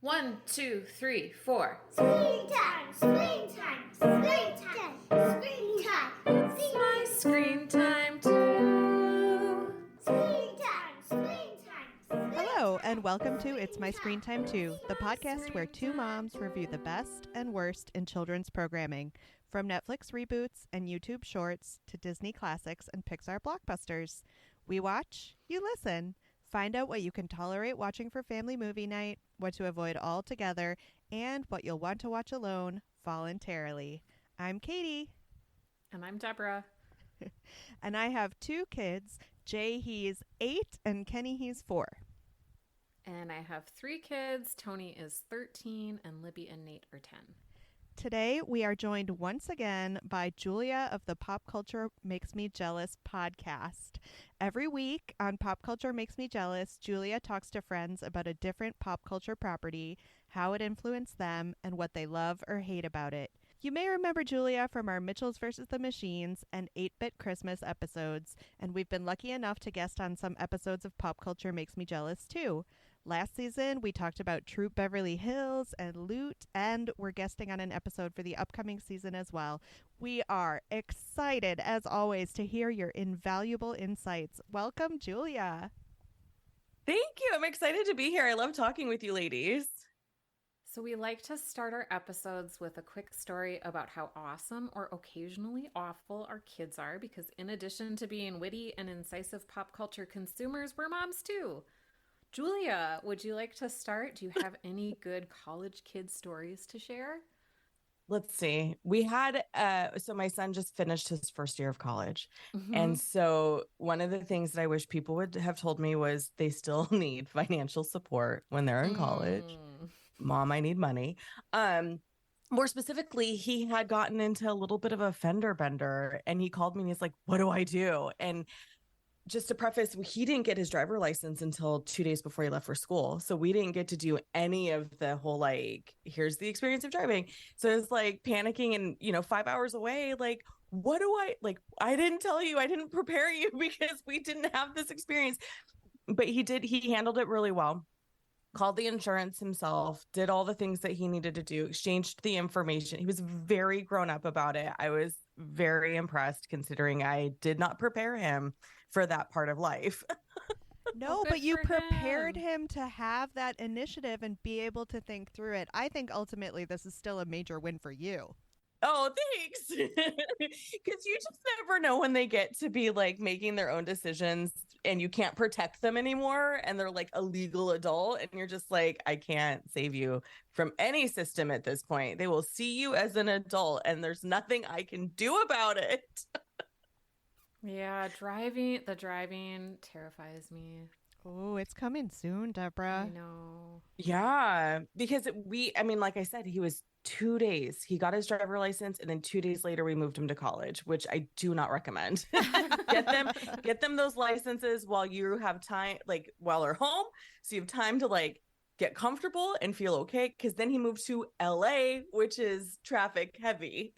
1, 2, 3, 4. Springtime, springtime, springtime, springtime. It's my screen time too. Springtime, springtime. Hello, and welcome to It's My Screen Time Too, the podcast where two moms review the best and worst in children's programming, from Netflix reboots and YouTube shorts to Disney classics and Pixar blockbusters. We watch, you listen. Find out what you can tolerate watching for family movie night, what to avoid altogether, and what you'll want to watch alone voluntarily. I'm Katie. And I'm Deborah. And I have two kids. Jay, he's 8, and Kenny, he's 4. And I have 3 kids. Tony is 13, and Libby and Nate are 10. Today, we are joined once again by Julia of the Pop Culture Makes Me Jealous podcast. Every week on Pop Culture Makes Me Jealous, Julia talks to friends about a different pop culture property, how it influenced them, and what they love or hate about it. You may remember Julia from our Mitchells vs. the Machines and 8-Bit Christmas episodes, and we've been lucky enough to guest on some episodes of Pop Culture Makes Me Jealous too. Last season, we talked about Troop Beverly Hills and Loot, and we're guesting on an episode for the upcoming season as well. We are excited, as always, to hear your invaluable insights. Welcome, Julia. Thank you. I'm excited to be here. I love talking with you ladies. So we like to start our episodes with a quick story about how awesome or occasionally awful our kids are, because in addition to being witty and incisive pop culture consumers, we're moms too. Julia, would you like to start? Do you have any good college kid stories to share? Let's see. We had, so my son just finished his first year of college. And so one of the things that I wish people would have told me was they still need financial support when they're in college. Mom, I need money. More specifically, he had gotten into a little bit of a fender bender and he called me and he's like, what do I do? And just to preface, he didn't get his driver license until 2 days before he left for school. So we didn't get to do any of the whole, like, here's the experience of driving. So it's like panicking and, 5 hours away. Like, what do I didn't tell you, I didn't prepare you because we didn't have this experience. But he handled it really well. Called the insurance himself, did all the things that he needed to do, exchanged the information. He was very grown up about it. I was very impressed considering I did not prepare him for that part of life. No, but you prepared him to have that initiative and be able to think through it. I think ultimately this is still a major win for you. Oh, thanks. Because you just never know when they get to be like making their own decisions and you can't protect them anymore. And they're like a legal adult. And you're just like, I can't save you from any system at this point. They will see you as an adult and there's nothing I can do about it. Yeah, the driving terrifies me. Oh, it's coming soon, Deborah. I know. Yeah, because like I said, he was 2 days. He got his driver license and then 2 days later we moved him to college, which I do not recommend. Get them those licenses while you have time, like while they're home. So you have time to like get comfortable and feel okay. Because then he moved to LA, which is traffic heavy.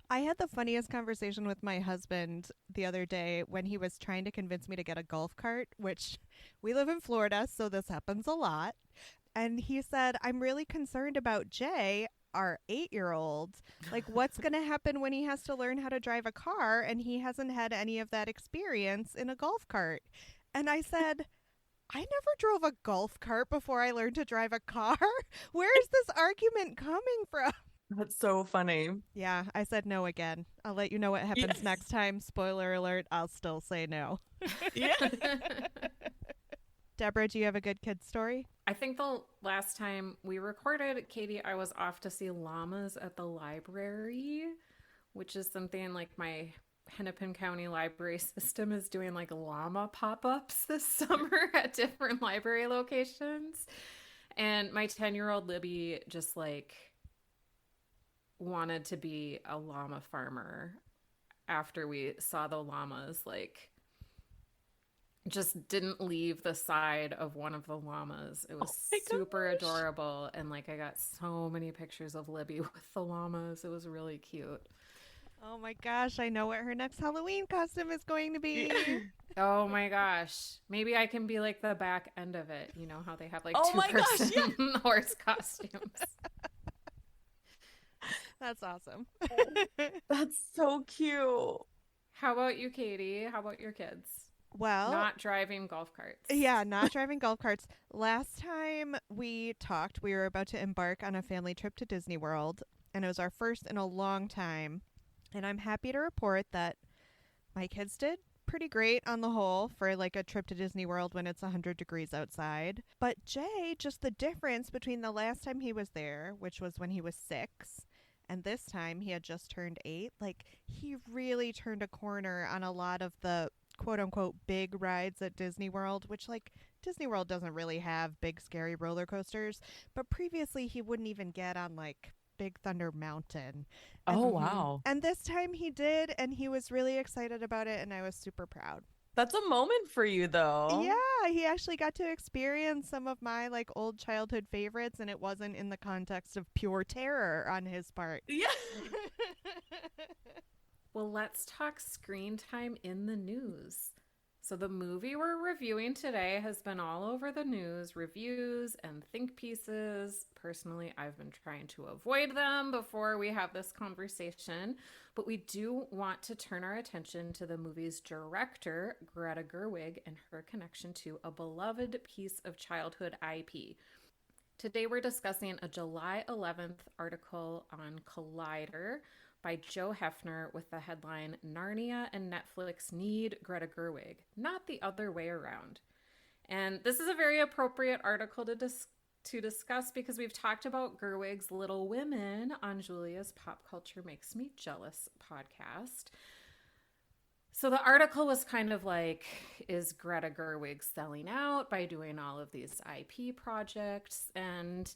I had the funniest conversation with my husband the other day when he was trying to convince me to get a golf cart, which we live in Florida, so this happens a lot. And he said, I'm really concerned about Jay, our 8-year-old. Like, what's going to happen when he has to learn how to drive a car and he hasn't had any of that experience in a golf cart? And I said, I never drove a golf cart before I learned to drive a car. Where is this argument coming from? That's so funny. Yeah, I said no again. I'll let you know what happens next time. Spoiler alert, I'll still say no. Yeah. Deborah, do you have a good kid story? I think the last time we recorded, Katie, I was off to see llamas at the library, which is something like my Hennepin County library system is doing, like llama pop-ups this summer at different library locations. And my 10-year-old Libby just like wanted to be a llama farmer after we saw the llamas, like just didn't leave the side of one of the llamas. It was super adorable. And like I got so many pictures of Libby with the llamas. It was really cute. Oh my gosh, I know what her next Halloween costume is going to Yeah. be. Oh my gosh. Maybe I can be like the back end of it. You know how they have like Oh my gosh, yeah. two-person horse costumes. That's awesome. That's so cute. How about you, Katie? How about your kids? Well, Not driving golf carts. yeah, not driving golf carts. Last time we talked, we were about to embark on a family trip to Disney World, and it was our first in a long time. And I'm happy to report that my kids did pretty great on the whole for like a trip to Disney World when it's 100 degrees outside. But Jay, just the difference between the last time he was there, which was when he was 6, and this time he had just turned 8, like he really turned a corner on a lot of the quote unquote big rides at Disney World, which like Disney World doesn't really have big scary roller coasters, but previously he wouldn't even get on like Big Thunder Mountain. Oh, Mm-hmm. wow. And this time he did, and he was really excited about it, and I was super proud. That's a moment for you, though. Yeah, he actually got to experience some of my like old childhood favorites, and it wasn't in the context of pure terror on his part. Yeah. Well, let's talk screen time in the news. So, the movie we're reviewing today has been all over the news, reviews and think pieces. Personally, I've been trying to avoid them before we have this conversation, but we do want to turn our attention to the movie's director, Greta Gerwig, and her connection to a beloved piece of childhood IP. Today, we're discussing a July 11th article on Collider by Joe Hefner with the headline Narnia and Netflix Need Greta Gerwig, not the other way around. And this is a very appropriate article to discuss because we've talked about Gerwig's Little Women on Julia's Pop Culture Makes Me Jealous podcast. So the article was kind of like, is Greta Gerwig selling out by doing all of these IP projects? And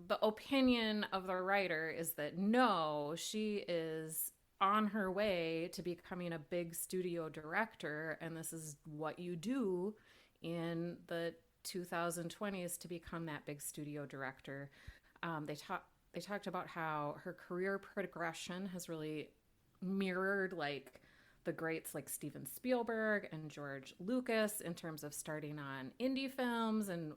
the opinion of the writer is that no, she is on her way to becoming a big studio director, and this is what you do in the 2020s to become that big studio director. They talked about how her career progression has really mirrored like the greats like Steven Spielberg and George Lucas in terms of starting on indie films and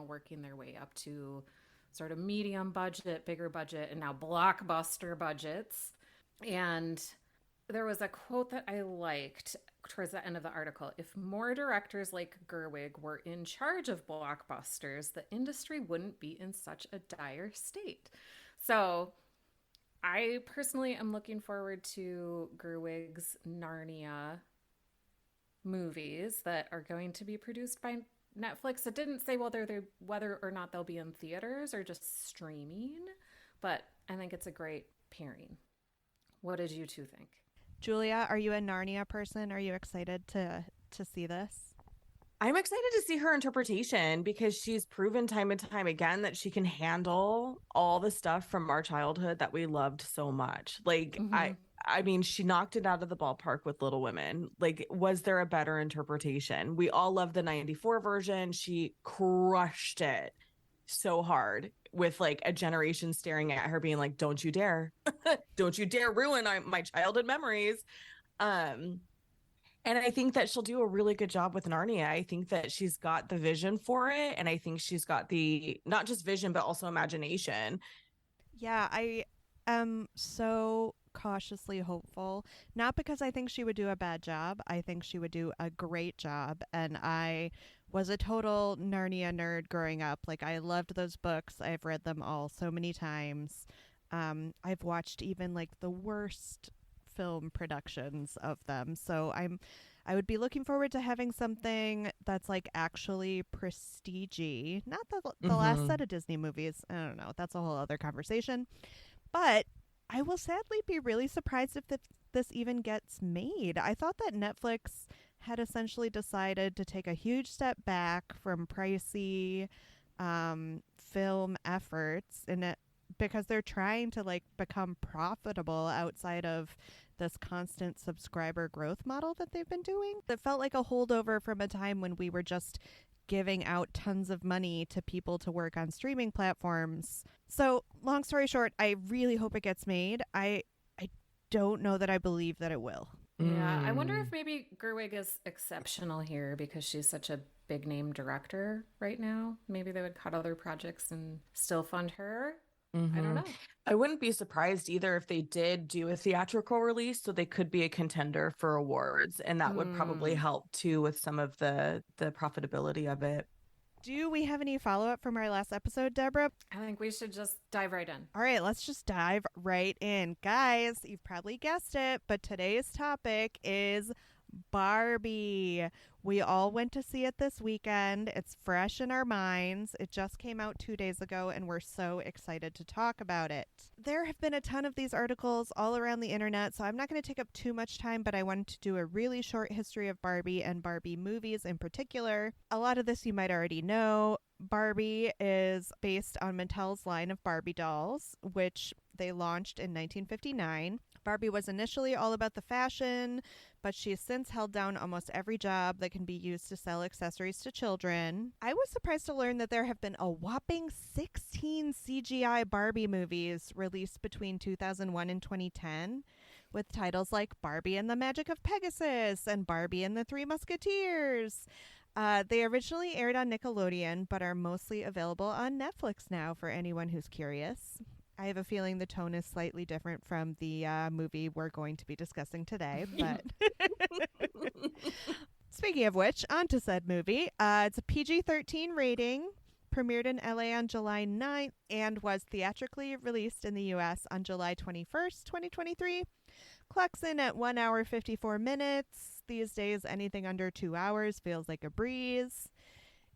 working their way up to sort of medium budget, bigger budget, and now blockbuster budgets. And there was a quote that I liked towards the end of the article. If more directors like Gerwig were in charge of blockbusters, the industry wouldn't be in such a dire state. So I personally am looking forward to Gerwig's Narnia movies that are going to be produced by Netflix. It didn't say whether or not they'll be in theaters or just streaming, but I think it's a great pairing. What did you two think? Julia, are you a Narnia person? Are you excited to see this? I'm excited to see her interpretation because she's proven time and time again that she can handle all the stuff from our childhood that we loved so much. Like, I mean, she knocked it out of the ballpark with Little Women. Like, was there a better interpretation? We all loved the 94 version. She crushed it so hard with like a generation staring at her being like, don't you dare. Don't you dare ruin my childhood memories. And I think that she'll do a really good job with Narnia. I think that she's got the vision for it. And I think she's got the, not just vision, but also imagination. Yeah, I am so cautiously hopeful. Not because I think she would do a bad job. I think she would do a great job. And I was a total Narnia nerd growing up. Like, I loved those books. I've read them all so many times. I've watched even like the worst film productions of them. So I would be looking forward to having something that's like actually prestige-y. Not the last set of Disney movies. I don't know. That's a whole other conversation. But I will sadly be really surprised if this even gets made. I thought that Netflix had essentially decided to take a huge step back from pricey film efforts in it because they're trying to like become profitable outside of this constant subscriber growth model that they've been doing. It felt like a holdover from a time when we were just giving out tons of money to people to work on streaming platforms. So, long story short, I really hope it gets made. I don't know that I believe that it will. Yeah, I wonder if maybe Gerwig is exceptional here because she's such a big name director right now. Maybe they would cut other projects and still fund her. I don't know. I wouldn't be surprised either if they did do a theatrical release, so they could be a contender for awards, and that would probably help too with some of the profitability of it. Do we have any follow-up from our last episode, Deborah? I think we should just dive right in. All right, let's just dive right in. Guys, you've probably guessed it, but today's topic is Barbie. We all went to see it this weekend. It's fresh in our minds. It just came out 2 days ago, and we're so excited to talk about it. There have been a ton of these articles all around the internet, so I'm not going to take up too much time, but I wanted to do a really short history of Barbie and Barbie movies in particular. A lot of this you might already know. Barbie is based on Mattel's line of Barbie dolls, which they launched in 1959. Barbie was initially all about the fashion, but she has since held down almost every job that can be used to sell accessories to children. I was surprised to learn that there have been a whopping 16 CGI Barbie movies released between 2001 and 2010, with titles like Barbie and the Magic of Pegasus and Barbie and the Three Musketeers. They originally aired on Nickelodeon, but are mostly available on Netflix now for anyone who's curious. I have a feeling the tone is slightly different from the movie we're going to be discussing today, but speaking of which, on to said movie. It's a PG-13 rating, premiered in LA on July 9th, and was theatrically released in the US on July 21st, 2023. Clocks in at 1 hour 54 minutes. These days, anything under 2 hours feels like a breeze.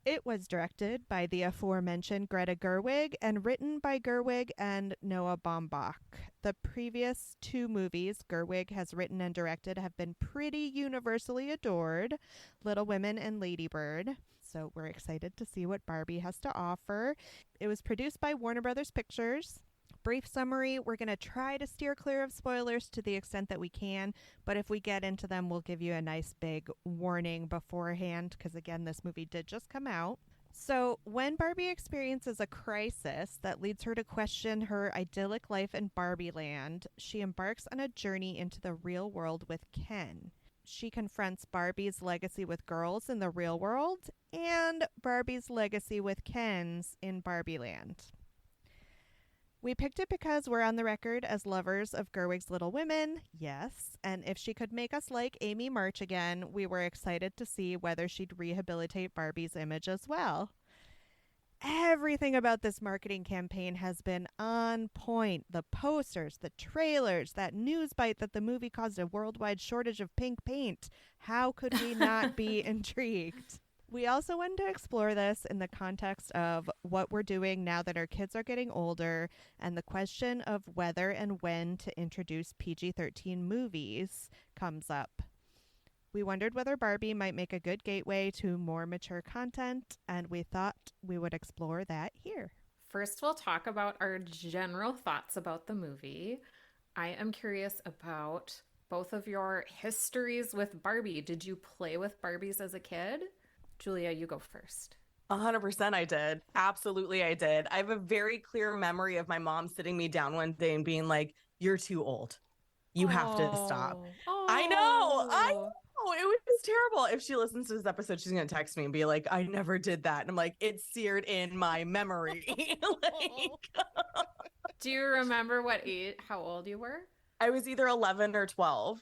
It was directed by the aforementioned Greta Gerwig and written by Gerwig and Noah Baumbach. The previous two movies Gerwig has written and directed have been pretty universally adored, Little Women and Lady Bird. So we're excited to see what Barbie has to offer. It was produced by Warner Brothers Pictures. Brief summary, we're going to try to steer clear of spoilers to the extent that we can, but if we get into them, we'll give you a nice big warning beforehand, because again, this movie did just come out. So when Barbie experiences a crisis that leads her to question her idyllic life in Barbie Land, she embarks on a journey into the real world with Ken. She confronts Barbie's legacy with girls in the real world and Barbie's legacy with Ken's in Barbie Land. We picked it because we're on the record as lovers of Gerwig's Little Women, yes, and if she could make us like Amy March again, we were excited to see whether she'd rehabilitate Barbie's image as well. Everything about this marketing campaign has been on point. The posters, the trailers, that news bite that the movie caused a worldwide shortage of pink paint. How could we not be intrigued? We also wanted to explore this in the context of what we're doing now that our kids are getting older and the question of whether and when to introduce PG-13 movies comes up. We wondered whether Barbie might make a good gateway to more mature content, and we thought we would explore that here. First, we'll talk about our general thoughts about the movie. I am curious about both of your histories with Barbie. Did you play with Barbies as a kid? Julia, you go first. 100% I did. Absolutely I did. I have a very clear memory of my mom sitting me down one day and being like, "You're too old. You have to stop." I know. It was terrible. If she listens to this episode, she's going to text me and be like, "I never did that." And I'm like, "It's seared in my memory." Do you remember how old you were? I was either 11 or 12.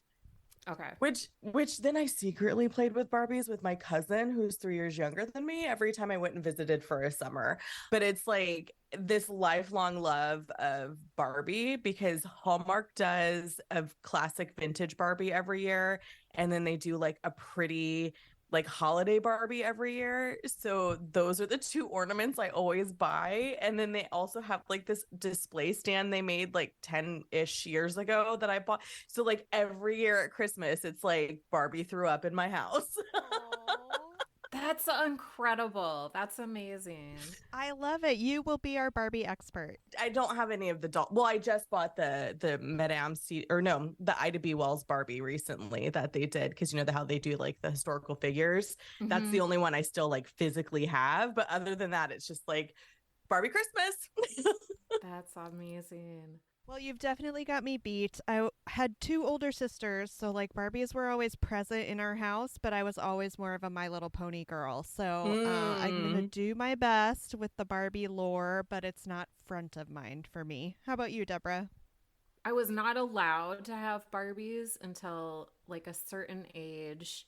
Okay. Which then I secretly played with Barbies with my cousin, who's 3 years younger than me, every time I went and visited for a summer. But it's like this lifelong love of Barbie because Hallmark does a classic vintage Barbie every year. And then they do like a pretty like holiday Barbie every year. So those are the two ornaments I always buy. And then they also have like this display stand they made like 10-ish years ago that I bought. So like every year at Christmas, it's like Barbie threw up in my house. That's incredible. That's amazing. I love it. You will be our Barbie expert. I don't have any of the doll. Well, I just bought the Madame the Ida B. Wells Barbie recently that they did because you know how they do like the historical figures. Mm-hmm. That's the only one I still like physically have. But other than that, it's just like Barbie Christmas. That's amazing. Well, you've definitely got me beat. Had two older sisters, so like Barbies were always present in our house, but I was always more of a My Little Pony girl. So I'm going to Mm. do my best with the Barbie lore, but it's not front of mind for me. How about you, Deborah? I was not allowed to have Barbies until like a certain age.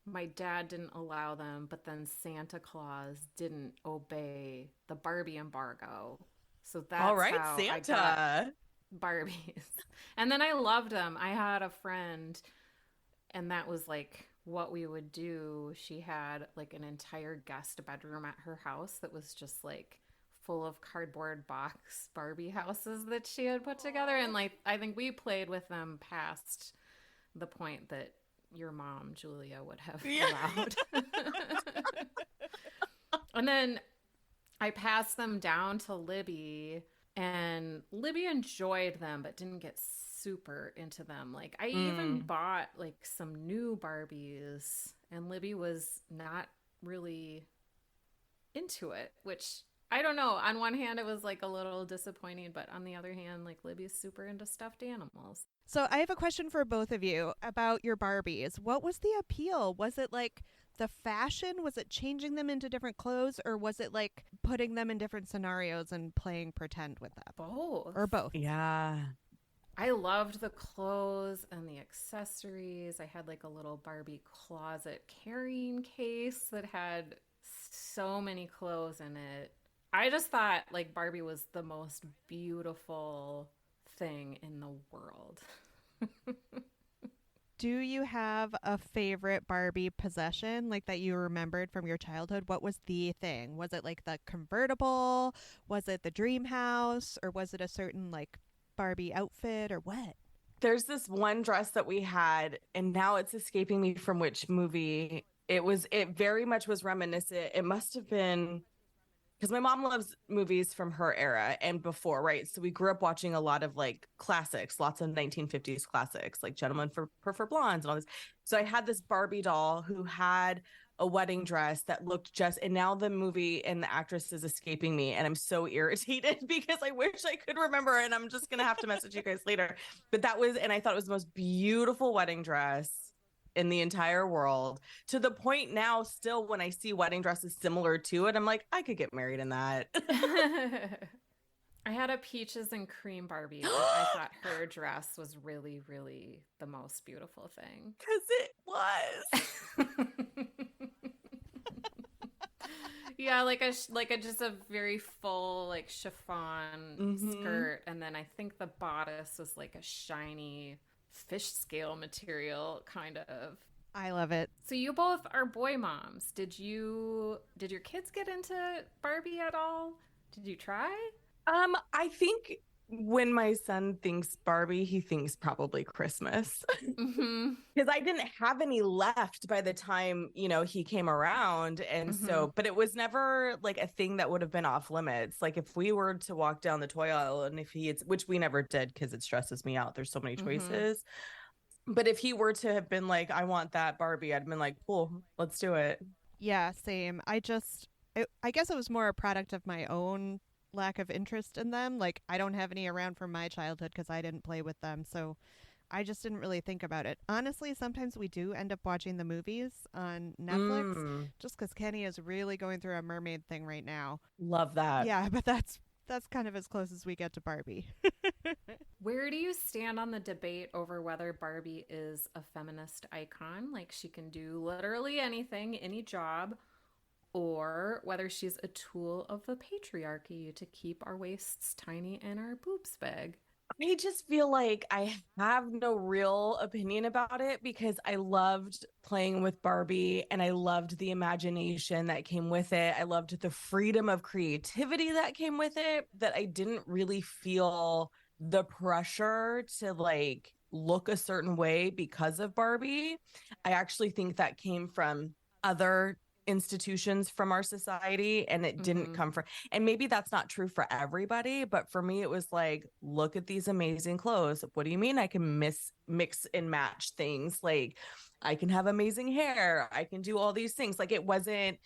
My dad didn't allow them, but then Santa Claus didn't obey the Barbie embargo. So All that's right, how I got Santa. Barbies. And then I loved them. I had a friend, and that was like what we would do. She had like an entire guest bedroom at her house that was just like full of cardboard box Barbie houses that she had put together. And like, I think we played with them past the point that your mom, Julia, would have Yeah. allowed. And then I passed them down to Libby, and Libby enjoyed them but didn't get super into them. Like I even Mm. bought like some new Barbies, and Libby was not really into it, which I don't know. On one hand, it was like a little disappointing, but on the other hand, like Libby's super into stuffed animals. So I have a question for both of you about your Barbies. What was the appeal? Was it like the fashion? Was it changing them into different clothes? Or was it like putting them in different scenarios and playing pretend with them? Both. Or both? Yeah. I loved the clothes and the accessories. I had like a little Barbie closet carrying case that had so many clothes in it. I just thought like Barbie was the most beautiful thing in the world. Do you have a favorite Barbie possession like that you remembered from your childhood? What was the thing? Was it like the convertible? Was it the dream house? Or was it a certain like Barbie outfit or what? There's this one dress that we had, and now it's escaping me from which movie. It very much was reminiscent. It must have been because my mom loves movies from her era and before, right? So we grew up watching a lot of like classics, lots of 1950s classics, like Gentlemen Prefer Blondes and all this. So I had this Barbie doll who had a wedding dress that looked just, and now the movie and the actress is escaping me, and I'm so irritated because I wish I could remember, and I'm just gonna have to message you guys later. But that was, and I thought it was the most beautiful wedding dress in the entire world, to the point now still when I see wedding dresses similar to it, I'm like, I could get married in that. I had a peaches and cream Barbie, but I thought her dress was really, really the most beautiful thing. Because it was. Yeah, like a just a very full like chiffon skirt, and then I think the bodice was like a shiny fish scale material kind of. I love it. So you both are boy moms. Did your kids get into Barbie at all? Did you try? I think when my son thinks Barbie, he thinks probably Christmas. Mm-hmm. Because I didn't have any left by the time, he came around. And so, but it was never like a thing that would have been off limits. Like if we were to walk down the toy aisle and if which we never did because it stresses me out. There's so many choices. But if he were to have been like, I want that Barbie, I'd been like, cool, let's do it. Yeah, same. I guess it was more a product of my own lack of interest in them. Like, I don't have any around from my childhood because I didn't play with them. So I just didn't really think about it. Honestly, sometimes we do end up watching the movies on Netflix just because Kenny is really going through a mermaid thing right now. Love that. Yeah, but that's kind of as close as we get to Barbie. Where do you stand on the debate over whether Barbie is a feminist icon, like she can do literally anything, any job, or whether she's a tool of the patriarchy to keep our waists tiny and our boobs big? I just feel like I have no real opinion about it because I loved playing with Barbie and I loved the imagination that came with it. I loved the freedom of creativity that came with it, that I didn't really feel the pressure to like look a certain way because of Barbie. I actually think that came from other institutions from our society and it didn't come from, and maybe that's not true for everybody, but for me it was like, look at these amazing clothes. What do you mean I can mix and match things? Like I can have amazing hair, I can do all these things. Like it wasn't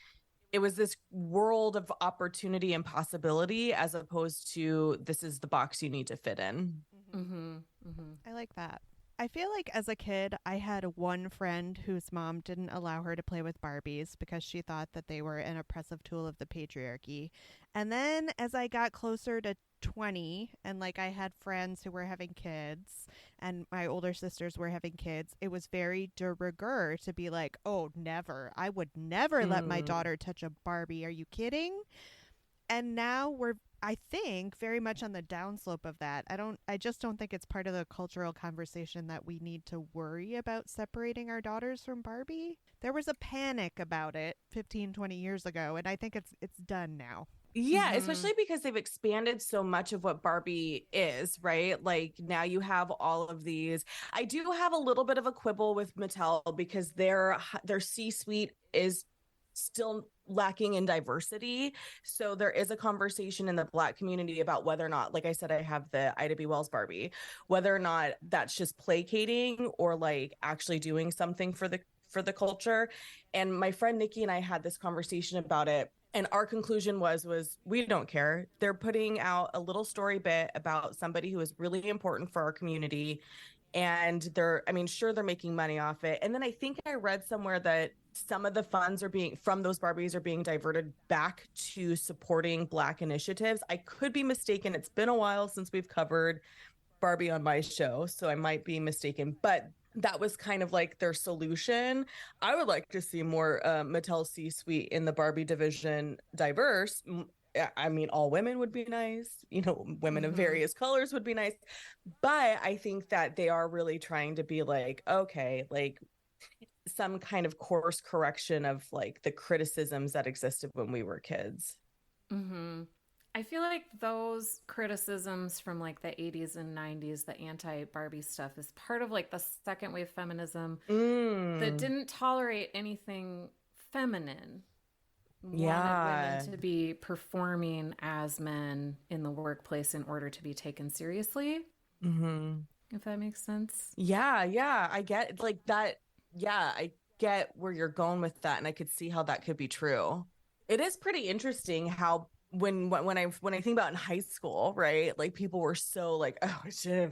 it was this world of opportunity and possibility, as opposed to this is the box you need to fit in. Mm-hmm. Mm-hmm. I like that. I feel like as a kid, I had one friend whose mom didn't allow her to play with Barbies because she thought that they were an oppressive tool of the patriarchy. And then as I got closer to 20 and like I had friends who were having kids and my older sisters were having kids, it was very de rigueur to be like, oh, never. I would never let my daughter touch a Barbie. Are you kidding? And now we're, I think, very much on the downslope of that. I just don't think it's part of the cultural conversation that we need to worry about separating our daughters from Barbie. There was a panic about it 15, 20 years ago, and I think it's done now. Yeah, especially because they've expanded so much of what Barbie is, right? Like now you have all of these. I do have a little bit of a quibble with Mattel because their C-suite is still lacking in diversity. So there is a conversation in the Black community about whether or not, like I said, I have the Ida B. Wells Barbie, whether or not that's just placating or like actually doing something for the culture. And my friend Nikki and I had this conversation about it. And our conclusion was we don't care. They're putting out a little story bit about somebody who is really important for our community. And sure, they're making money off it. And then I think I read somewhere that some of the funds from those Barbies are being diverted back to supporting Black initiatives. I could be mistaken. It's been a while since we've covered Barbie on my show, so I might be mistaken, but that was kind of like their solution. I would like to see more Mattel C-suite in the Barbie division diverse. I mean, all women would be nice, women of various colors would be nice, but I think that they are really trying to be like, okay, like some kind of course correction of like the criticisms that existed when we were kids. Mm-hmm. I feel like those criticisms from like the 80s and 90s, the anti-Barbie stuff, is part of like the second wave feminism that didn't tolerate anything feminine. Wanted women to be performing as men in the workplace in order to be taken seriously. If that makes sense. Yeah. I get like that. Yeah, I get where you're going with that. And I could see how that could be true. It is pretty interesting how when I think about in high school, right? Like people were so like, oh shit,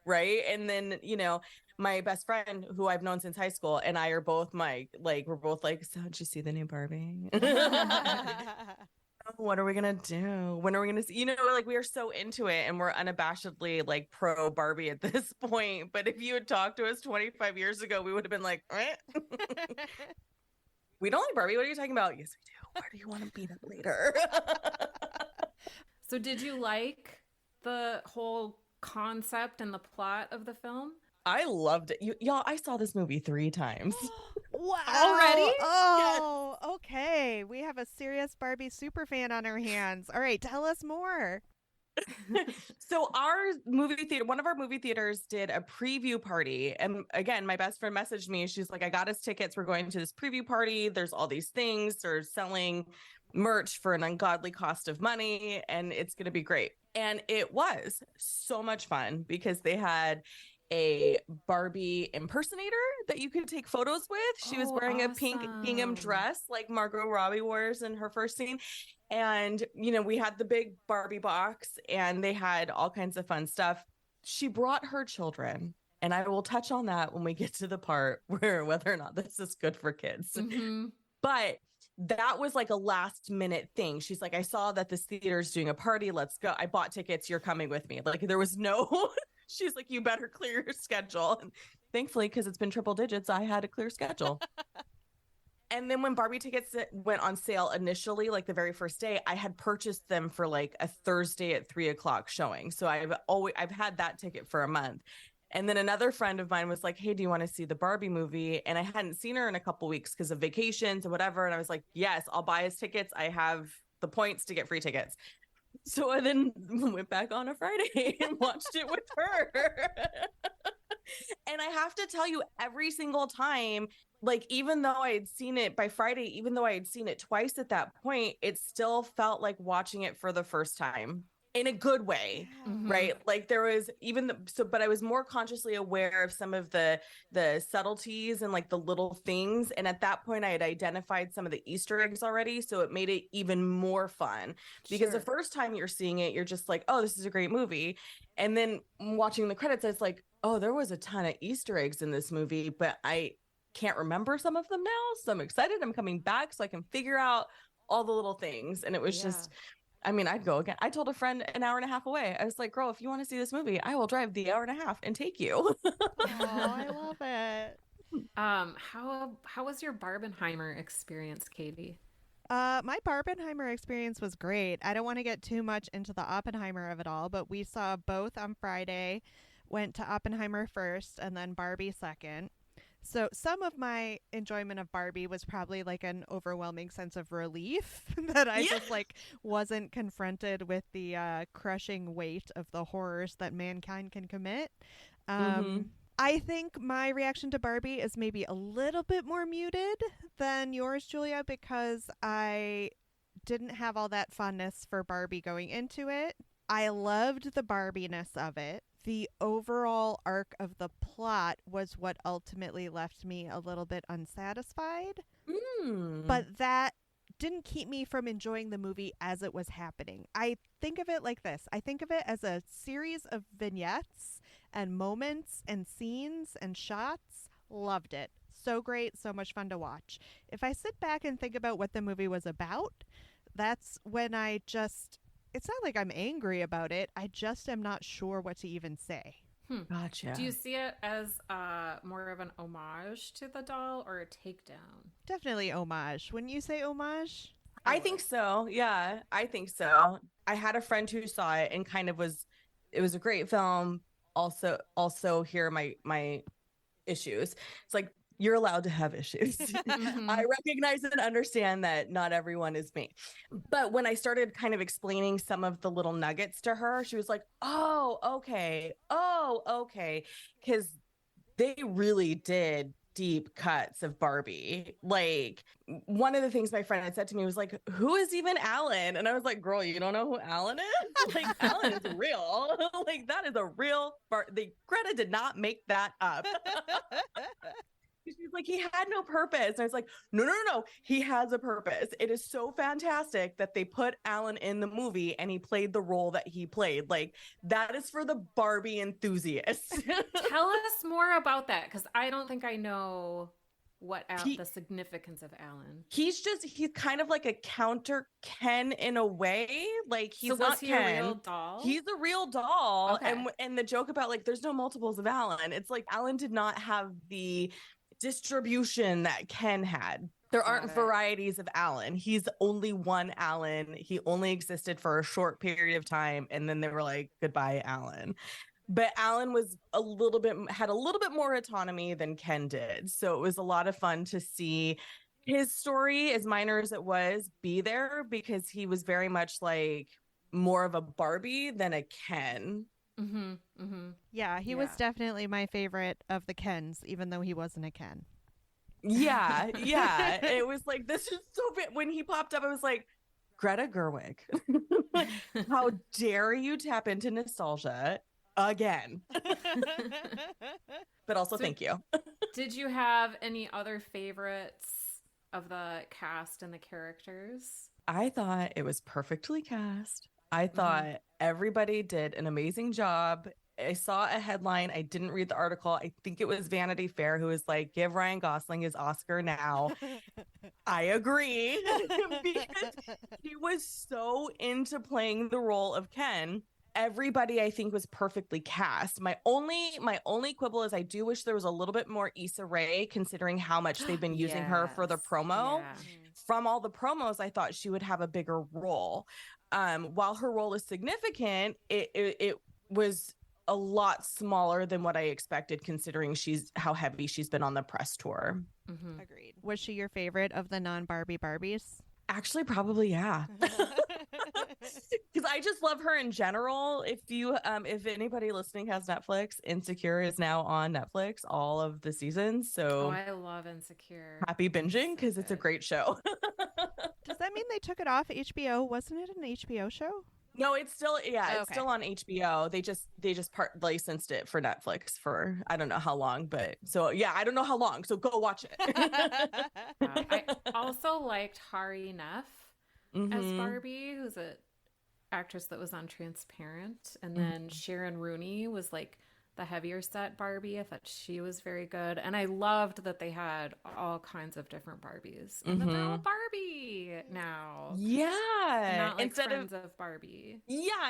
right? And then, my best friend who I've known since high school and I are both we're both like, so did you see the new Barbie? What are we gonna do? When are we gonna see? Like we are so into it and we're unabashedly like pro Barbie at this point. But if you had talked to us 25 years ago, we would have been like, we don't like Barbie. What are you talking about? Yes, we do. Where do you want to beat up later? So did you like the whole concept and the plot of the film? I loved it. Y'all, I saw this movie 3 times. Wow. Already? Oh, yes. Okay. We have a serious Barbie superfan on our hands. All right, tell us more. So one of our movie theaters did a preview party. And again, my best friend messaged me. She's like, I got us tickets. We're going to this preview party. There's all these things. They're selling merch for an ungodly cost of money. And it's going to be great. And it was so much fun because they had a Barbie impersonator that you could take photos with. She was wearing a pink gingham dress like Margot Robbie wears in her first scene. And, we had the big Barbie box and they had all kinds of fun stuff. She brought her children. And I will touch on that when we get to the part where whether or not this is good for kids. But that was like a last minute thing. She's like, I saw that this theater is doing a party. Let's go. I bought tickets. You're coming with me. Like there was no, she's like, you better clear your schedule. And thankfully, because it's been triple digits, I had a clear schedule. And then when Barbie tickets went on sale initially, like the very first day, I had purchased them for like a Thursday at 3:00 showing. So I've had that ticket for a month. And then another friend of mine was like, hey, do you want to see the Barbie movie? And I hadn't seen her in a couple weeks because of vacations and whatever. And I was like, yes, I'll buy us tickets. I have the points to get free tickets. So I then went back on a Friday and watched it with her. And I have to tell you, every single time, like, even though I had seen it by Friday, even though I had seen it twice at that point, it still felt like watching it for the first time. in a good way. Right. Like there was but I was more consciously aware of some of the subtleties and like the little things. And at that point I had identified some of the Easter eggs already. So it made it even more fun because the first time you're seeing it, you're just like, oh, this is a great movie. And then watching the credits, it's like, oh, there was a ton of Easter eggs in this movie, but I can't remember some of them now. So I'm excited. I'm coming back so I can figure out all the little things. And it was just, I mean, I'd go again. I told a friend an hour and a half away. I was like, girl, if you want to see this movie, I will drive the hour and a half and take you. Oh, I love it. How was your Barbenheimer experience, Katie? My Barbenheimer experience was great. I don't want to get too much into the Oppenheimer of it all, but we saw both on Friday, went to Oppenheimer first and then Barbie second. So some of my enjoyment of Barbie was probably like an overwhelming sense of relief that I just like wasn't confronted with the crushing weight of the horrors that mankind can commit. I think my reaction to Barbie is maybe a little bit more muted than yours, Julia, because I didn't have all that fondness for Barbie going into it. I loved the Barbie-ness of it. The overall arc of the plot was what ultimately left me a little bit unsatisfied. But that didn't keep me from enjoying the movie as it was happening. I think of it like this. I think of it as a series of vignettes and moments and scenes and shots. Loved it. So great, so much fun to watch. If I sit back and think about what the movie was about, that's when it's not like I'm angry about it. I just am not sure what to even say. Gotcha. Do you see it as more of an homage to the doll or a takedown? Definitely homage. Wouldn't you say homage? I think so. Yeah, I think so. I had a friend who saw it and kind of it was a great film. Also here are my issues. It's like, you're allowed to have issues. I recognize and understand that not everyone is me. But when I started kind of explaining some of the little nuggets to her, she was like, oh, okay. Oh, okay. Because they really did deep cuts of Barbie. Like, one of the things my friend had said to me was like, who is even Alan? And I was like, girl, you don't know who Alan is? Like, Alan is real. Like, that is a real Greta did not make that up. She's like, he had no purpose. And I was like, no. He has a purpose. It is so fantastic that they put Alan in the movie and he played the role that he played. Like, that is for the Barbie enthusiasts. Tell us more about that, because I don't think I know the significance of Alan. He's kind of like a counter Ken in a way. Like, he's not Ken. A real doll? He's a real doll. Okay. And the joke about like there's no multiples of Alan. It's like Alan did not have the distribution that Ken had. There aren't varieties of Alan. He's only one Alan. He only existed for a short period of time, and then they were like, goodbye, Alan. But Alan had a little bit more autonomy than Ken did. So it was a lot of fun to see his story, as minor as it was, be there, because he was very much like more of a Barbie than a Ken. Yeah, he was definitely my favorite of the Kens, even though he wasn't a Ken. Yeah. It was like, this is so big. When he popped up, I was like, Greta Gerwig, how dare you tap into nostalgia again? But also, thank you. Did you have any other favorites of the cast and the characters? I thought it was perfectly cast. I thought everybody did an amazing job. I saw a headline. I didn't read the article. I think it was Vanity Fair who was like, give Ryan Gosling his Oscar now. I agree. Because he was so into playing the role of Ken. Everybody, I think, was perfectly cast. My only quibble is I do wish there was a little bit more Issa Rae, considering how much they've been using her for the promo. Yeah. From all the promos, I thought she would have a bigger role. While her role is significant, it was a lot smaller than what I expected, considering how heavy she's been on the press tour. Agreed. Was she your favorite of the non-Barbie Barbies? Actually, probably, yeah. Because I just love her in general. If anybody listening has Netflix, Insecure is now on Netflix, all of the seasons. So I love Insecure. Happy binging, because it's a great show. Does that mean they took it off HBO? Wasn't it an HBO show? No, it's still it's Okay. still on HBO. They just part licensed it for Netflix for I don't know how long, but so yeah, I don't know how long. So go watch it. I also liked Hari Neff as Mm-hmm. Barbie, who's a actress that was on Transparent, and then Mm-hmm. Sharon Rooney was like the heavier set Barbie. I thought she was very good, and I loved that they had all kinds of different Barbies, and that they're all Mm-hmm. Barbie now, and Yeah. not like friends of Barbie.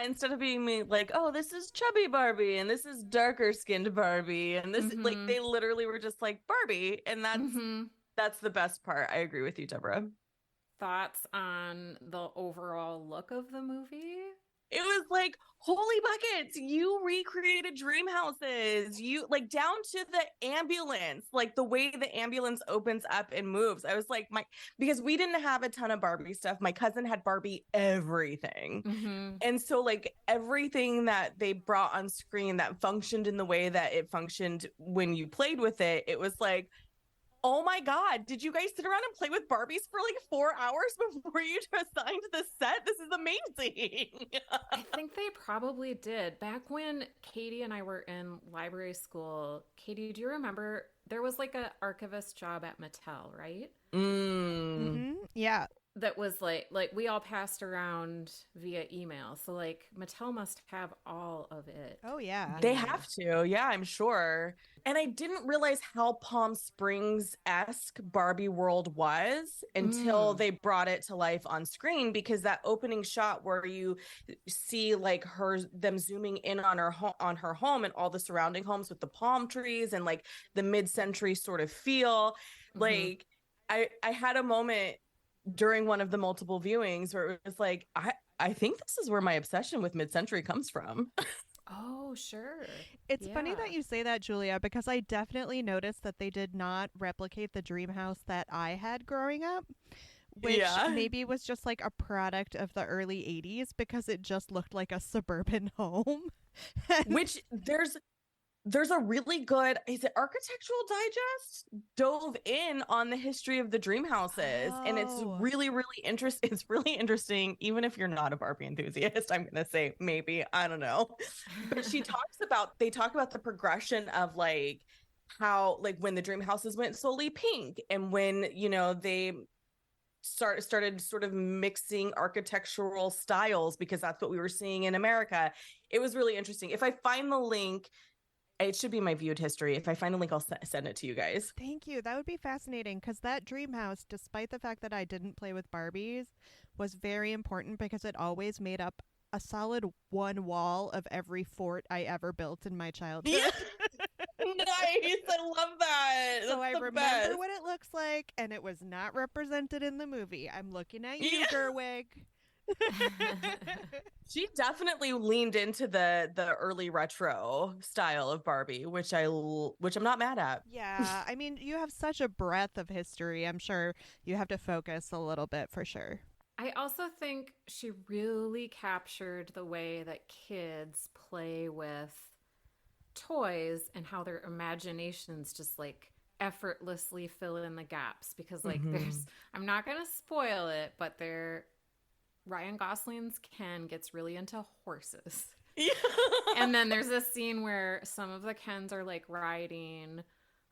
Instead of being me like, oh, this is chubby Barbie and this is darker skinned Barbie and this like Mm-hmm. they literally were just like Barbie, and Mm-hmm. that's the best part. I agree with you, Deborah. Thoughts on the overall look of the movie? It was like, holy buckets, you recreated dream houses. You like down to the ambulance, like the way the ambulance opens up and moves. I was like, my because we didn't have a ton of Barbie stuff. My cousin had Barbie everything. Mm-hmm. And so like everything that they brought on screen that functioned in the way that it functioned when you played with it, it was like, oh my God, did you guys sit around and play with Barbies for like 4 hours before you assigned the set? This is amazing. I think they probably did. Back when Katie and I were in library school, Katie, do you remember there was like a archivist job at Mattel, right? Mm. Yeah. That was like we all passed around via email. So like Mattel must have all of it. Oh, yeah. They made. have to. Yeah, I'm sure. And I didn't realize how Palm Springs-esque Barbie World was until Mm. they brought it to life on screen, because that opening shot where you see like them zooming in on her home and all the surrounding homes with the palm trees and like the mid-century sort of feel. Mm-hmm. Like I had a moment during one of the multiple viewings where it was like, I think this is where my obsession with mid-century comes from. Oh, sure. It's funny Yeah. that you say that, Julia, because I definitely noticed that they did not replicate the dream house that I had growing up, which Yeah. maybe was just like a product of the early 80s because it just looked like a suburban home. Which there's a really good, is it Architectural Digest dove in on the history of the dream houses, and it's Oh. really interesting. It's really interesting, even if you're not a Barbie enthusiast. I'm gonna say maybe, I don't know, but they talk about the progression of like how like when the dream houses went solely pink, and when they started sort of mixing architectural styles because that's what we were seeing in America. It was really interesting. If I find the link, it should be my viewed history. If I find a link, I'll send it to you guys. Thank you. That would be fascinating because that dream house, despite the fact that I didn't play with Barbies, was very important because it always made up a solid one wall of every fort I ever built in my childhood. Yeah. Nice. I love that. So That's I the remember best. what it looks like, and it was not represented in the movie. I'm looking at you, Yeah. Gerwig. She definitely leaned into the early retro style of Barbie, which I'm not mad at. Yeah, I mean, you have such a breadth of history. I'm sure you have to focus a little bit for sure. I also think she really captured the way that kids play with toys and how their imaginations just like effortlessly fill in the gaps because like there's I'm not going to spoil it, but Ryan Gosling's Ken gets really into horses. Yeah. And then there's a scene where some of the Kens are like riding,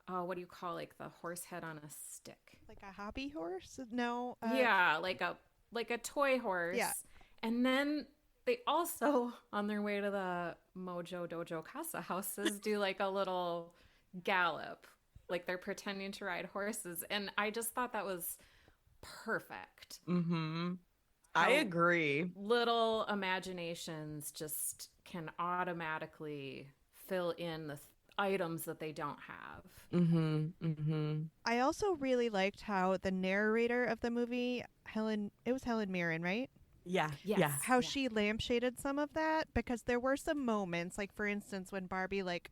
oh, what do you call like the horse head on a stick? Like a hobby horse? No. Yeah, like a toy horse. Yeah. And then they also, on their way to the Mojo Dojo Casa houses, do like a little gallop. Like they're pretending to ride horses. And I just thought that was perfect. I agree. Little imaginations just can automatically fill in the items that they don't have. I also really liked how the narrator of the movie, it was Helen Mirren, right? Yeah. Yes. Yeah. How she lampshaded some of that because there were some moments, like for instance, when Barbie like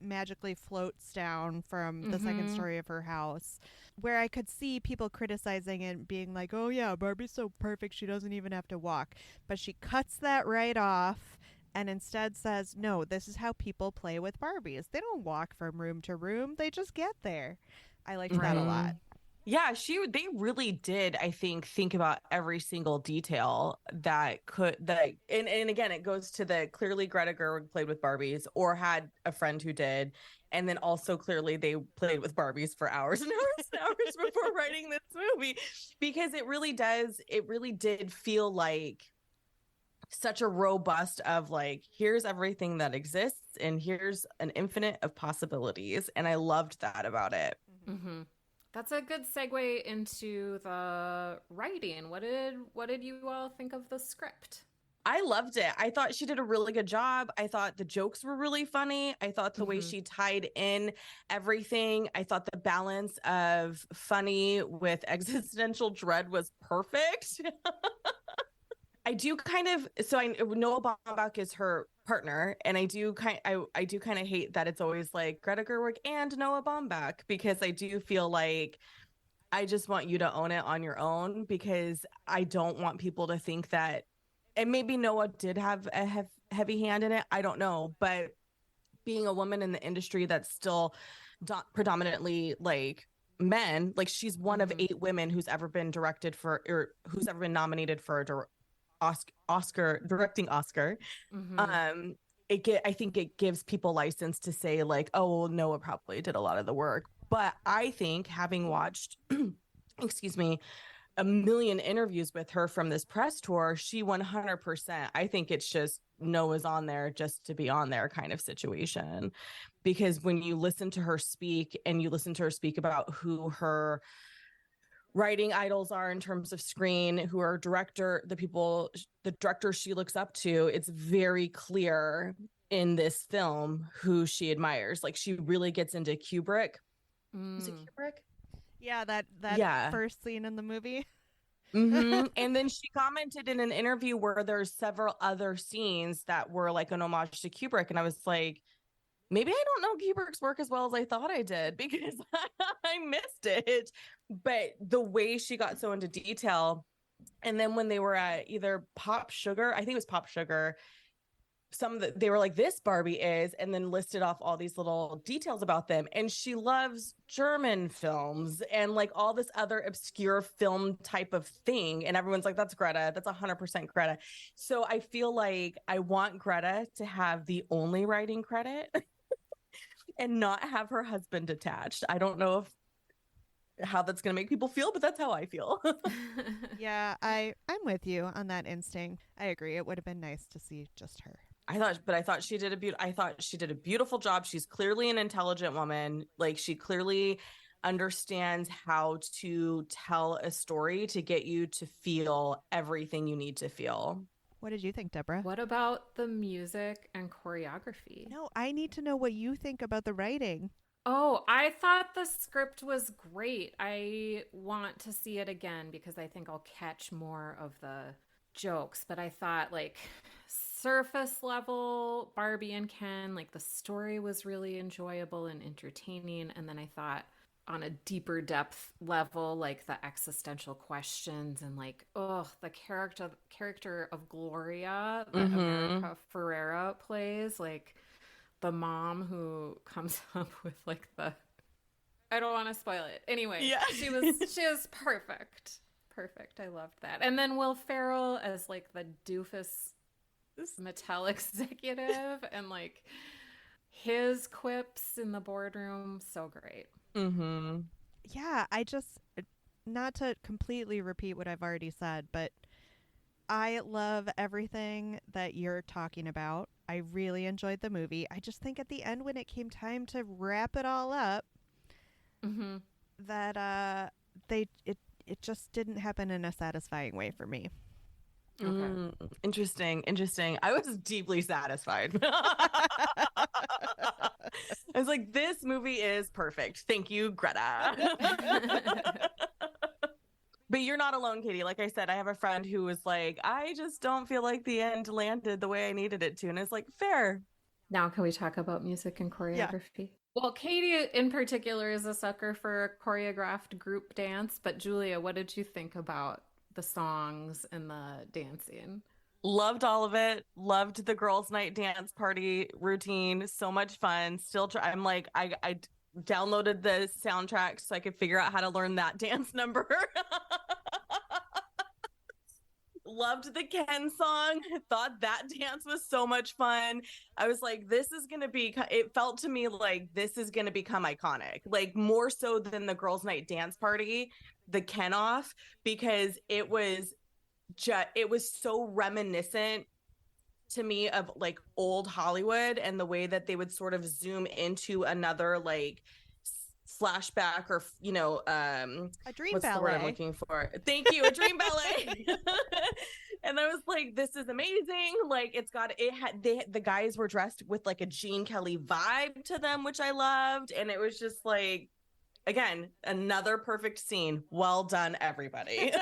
magically floats down from the second story of her house, where I could see people criticizing it, being like, oh yeah, Barbie's so perfect she doesn't even have to walk. But she cuts that right off and instead says, no, this is how people play with Barbies. They don't walk from room to room, they just get there. I liked that a lot. Yeah, they really did, I think about every single detail and again it goes to the clearly Greta Gerwig played with Barbies or had a friend who did, and then also clearly they played with Barbies for hours and hours and hours before writing this movie, because it really did feel like such a robust of like, here's everything that exists and here's an infinite of possibilities, and I loved that about it. Mm-hmm. That's a good segue into the writing. What did you all think of the script? I loved it. I thought she did a really good job. I thought the jokes were really funny. I thought the way Mm-hmm. she tied in everything, I thought the balance of funny with existential dread was perfect. I do kind of so I Noah Baumbach is her partner, and I do kind of hate that it's always like Greta Gerwig and Noah Baumbach, because I do feel like I just want you to own it on your own, because I don't want people to think that, and maybe Noah did have a heavy hand in it. I don't know. But being a woman in the industry that's still predominantly like men, like she's one of Mm-hmm. 8 women who's ever been directed for, or who's ever been nominated for a Oscar directing Oscar. Mm-hmm. Um, I think it gives people license to say like, oh, well, Noah probably did a lot of the work. But I think, having watched, excuse me, a million interviews with her from this press tour, she 100%, I think it's just Noah's on there just to be on there kind of situation. Because when you listen to her speak, and you listen to her speak about who her writing idols are in terms of screen, who are the director she looks up to, it's very clear in this film who she admires. Like, she really gets into Kubrick. Is it Mm. Kubrick? Yeah, that Yeah. first scene in the movie. And then she commented in an interview where there's several other scenes that were like an homage to Kubrick. And I was like, maybe I don't know Kubrick's work as well as I thought I did, because I missed it. But the way she got so into detail, and then when they were at either Pop Sugar, I think it was Pop Sugar, they were like, this Barbie is, and then listed off all these little details about them. And she loves German films and like all this other obscure film type of thing. And everyone's like, that's Greta. That's 100% Greta. So I feel like I want Greta to have the only writing credit and not have her husband attached. I don't know how that's going to make people feel, but that's how I feel. Yeah, I'm with you on that instinct. I agree. It would have been nice to see just her. I thought she did a beautiful job. She's clearly an intelligent woman. Like, she clearly understands how to tell a story to get you to feel everything you need to feel. What did you think, Deborah? What about the music and choreography? No, I need to know what you think about the writing. Oh, I thought the script was great. I want to see it again because I think I'll catch more of the jokes. But I thought, like, surface level Barbie and Ken, like, the story was really enjoyable and entertaining. And then I thought, on a deeper depth level, like the existential questions and like, oh, the character of Gloria that America Ferrera plays, like the mom who comes up with like the, I don't want to spoil it. Anyway, Yeah. she was perfect. Perfect. I loved that. And then Will Ferrell as like the doofus Mattel executive and like his quips in the boardroom, so great. Yeah, I just, not to completely repeat what I've already said, but I love everything that you're talking about. I really enjoyed the movie. I just think at the end, when it came time to wrap it all up, Mm-hmm. that it just didn't happen in a satisfying way for me. Okay. Interesting. I was deeply satisfied. I was like, this movie is perfect. Thank you, Greta. But you're not alone, Katie. Like I said, I have a friend who was like, I just don't feel like the end landed the way I needed it to. And it's like, fair. Now, can we talk about music and choreography? Well, Katie in particular is a sucker for a choreographed group dance. But Julia, what did you think about the songs and the dancing? Loved all of it. Loved the girls' night dance party routine. So much fun. I'm like, downloaded the soundtrack so I could figure out how to learn that dance number. Loved the Ken song. Thought that dance was so much fun. I was like, it felt to me like this is going to become iconic, like more so than the girls' night dance party, the Ken off, because it was so reminiscent to me of like old Hollywood and the way that they would sort of zoom into another like flashback or a dream what's ballet. the word I'm looking for? Thank you, a dream ballet. And I was like, this is amazing. Like the guys were dressed with like a Gene Kelly vibe to them, which I loved, and it was just like, again, another perfect scene. Well done, everybody.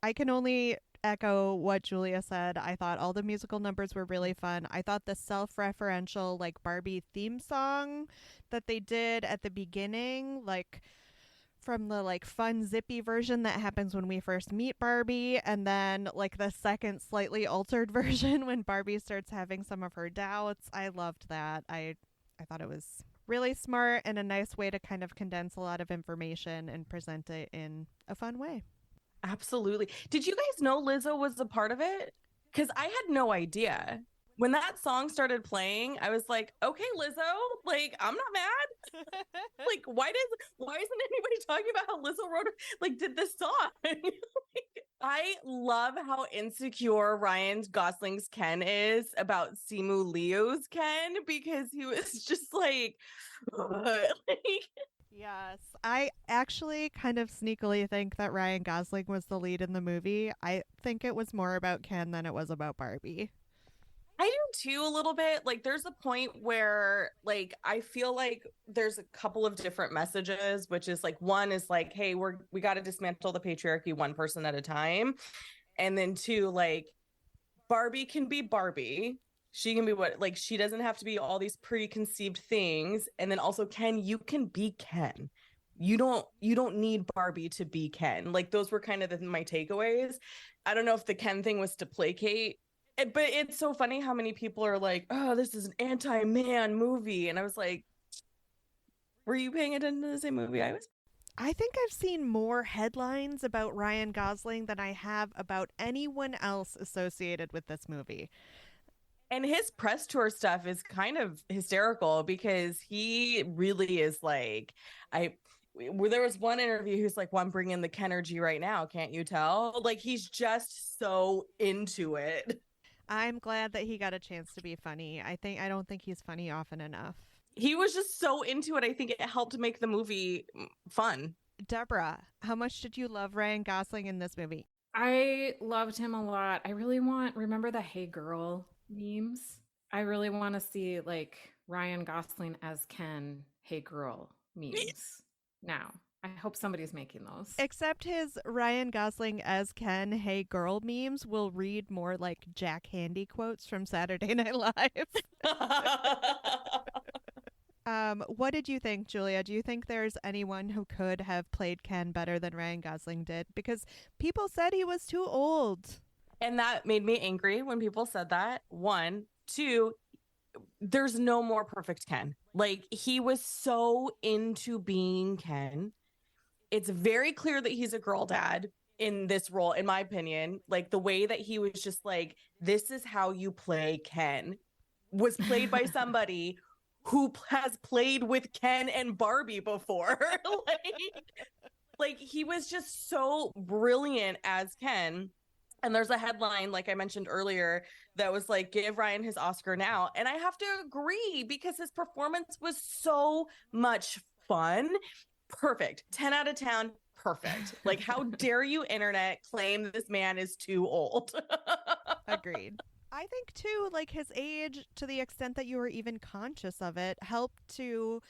I can only echo what Julia said. I thought all the musical numbers were really fun. I thought the self-referential like Barbie theme song that they did at the beginning, like from the like fun zippy version that happens when we first meet Barbie, and then like the second slightly altered version when Barbie starts having some of her doubts. I loved that. I thought it was really smart and a nice way to kind of condense a lot of information and present it in a fun way. Absolutely. Did you guys know Lizzo was a part of it? Because I had no idea. When that song started playing, I was like, okay, Lizzo, like, I'm not mad. Like, why isn't anybody talking about how Lizzo did this song? I love how insecure Ryan Gosling's Ken is about Simu Liu's Ken, because he was just like, Yes, I actually kind of sneakily think that Ryan Gosling was the lead in the movie. I think it was more about Ken than it was about Barbie. I do too, a little bit. Like, there's a point where, like, I feel like there's a couple of different messages, which is like, one is like, hey, we got to dismantle the patriarchy one person at a time. And then two, like, Barbie can be Barbie. She can be she doesn't have to be all these preconceived things. And then also, Ken, you can be Ken. You don't need Barbie to be Ken. Like, those were kind of my takeaways. I don't know if the Ken thing was to placate, but it's so funny how many people are like, oh, this is an anti-man movie. And I was like, were you paying attention to the same movie I was? I think I've seen more headlines about Ryan Gosling than I have about anyone else associated with this movie. And his press tour stuff is kind of hysterical, because he really is like, there was one interview who's like, well, I'm bringing the Kenergy right now. Can't you tell? Like, he's just so into it. I'm glad that he got a chance to be funny. I don't think he's funny often enough. He was just so into it. I think it helped make the movie fun. Deborah, how much did you love Ryan Gosling in this movie? I loved him a lot. I really remember the Hey Girl memes? I really want to see like Ryan Gosling as Ken, Hey Girl memes now. I hope somebody's making those. Except his Ryan Gosling as Ken, Hey Girl memes will read more like Jack Handy quotes from Saturday Night Live. What did you think, Julia? Do you think there's anyone who could have played Ken better than Ryan Gosling did? Because people said he was too old. And that made me angry when people said that. One, two, there's no more perfect Ken. Like, he was so into being Ken. It's very clear that he's a girl dad in this role, in my opinion. Like, the way that he was just like, this is how you play Ken, was played by somebody who has played with Ken and Barbie before. like he was just so brilliant as Ken. And there's a headline, like I mentioned earlier, that was like, give Ryan his Oscar now. And I have to agree, because his performance was so much fun. Perfect. 10 out of 10. Perfect. Like, how dare you, internet, claim this man is too old? Agreed. I think, too, like, his age, to the extent that you were even conscious of it, helped to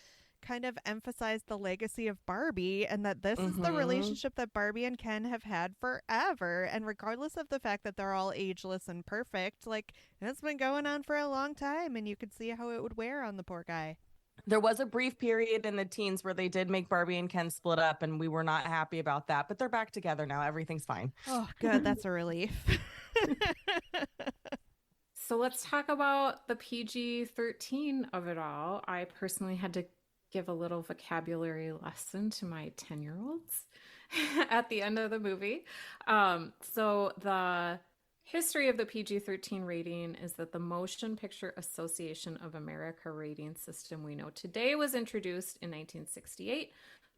kind of emphasize the legacy of Barbie, and that this is the relationship that Barbie and Ken have had forever. And regardless of the fact that they're all ageless and perfect, like, it's been going on for a long time, and you could see how it would wear on the poor guy. There was a brief period in the teens where they did make Barbie and Ken split up, and we were not happy about that, but they're back together now. Everything's fine. Oh, good. That's a relief. So let's talk about the PG-13 of it all. I personally had to give a little vocabulary lesson to my 10-year-olds at the end of the movie. So the history of the PG-13 rating is that the Motion Picture Association of America rating system we know today was introduced in 1968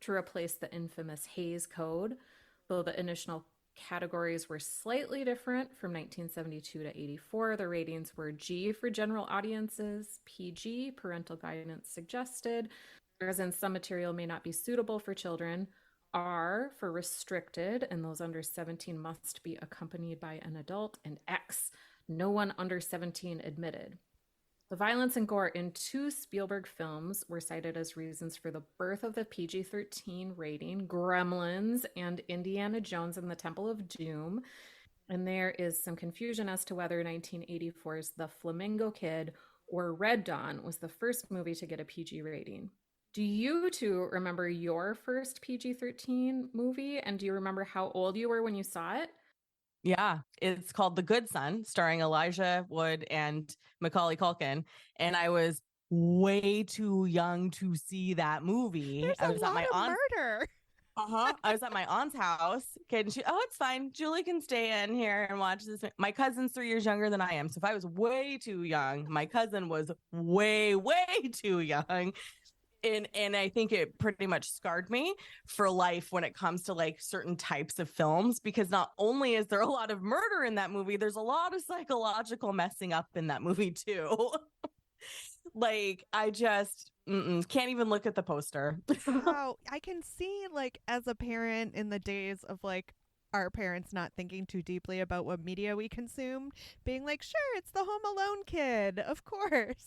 to replace the infamous Hays Code, though the initial categories were slightly different from 1972 to 84. The ratings were G for general audiences, PG, parental guidance suggested, whereas in some material may not be suitable for children, R for restricted, and those under 17 must be accompanied by an adult, and X, no one under 17 admitted. The violence and gore in two Spielberg films were cited as reasons for the birth of the PG-13 rating, Gremlins and Indiana Jones and the Temple of Doom. And there is some confusion as to whether 1984's The Flamingo Kid or Red Dawn was the first movie to get a PG rating. Do you two remember your first PG-13 movie? And do you remember how old you were when you saw it? Yeah, it's called The Good Son, starring Elijah Wood and Macaulay Culkin. And I was way too young to see that movie. There's I was a at lot my of aunt's. murder. I was at my aunt's house. Okay, and it's fine. Julie can stay in here and watch this. My cousin's 3 years younger than I am. So if I was way too young, my cousin was way, way too young. And I think it pretty much scarred me for life when it comes to like certain types of films, because not only is there a lot of murder in that movie, there's a lot of psychological messing up in that movie too. Like I just can't even look at the poster. Wow, I can see, like, as a parent in the days of like our parents not thinking too deeply about what media we consumed, being like, sure, it's the Home Alone kid, of course.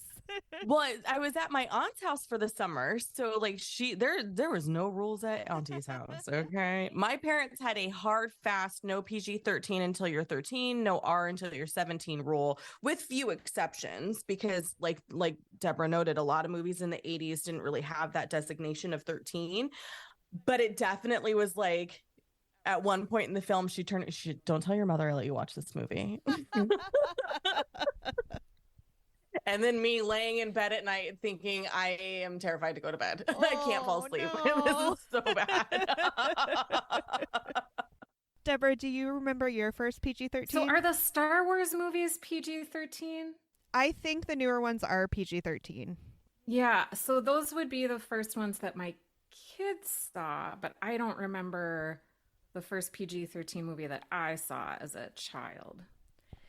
Well, I was at my aunt's house for the summer, so like there was no rules at auntie's house. Okay, my parents had a hard, fast, no PG-13 until you're 13, no R until you're 17 rule, with few exceptions, because like Deborah noted, a lot of movies in the 80s didn't really have that designation of 13, but it definitely was like. At one point in the film, she don't tell your mother I let you watch this movie. And then me laying in bed at night thinking I am terrified to go to bed. I can't fall asleep. No. This is so bad. Deborah, do you remember your first PG-13? So are the Star Wars movies PG-13? I think the newer ones are PG-13. Yeah, so those would be the first ones that my kids saw, but I don't remember the first PG-13 movie that I saw as a child.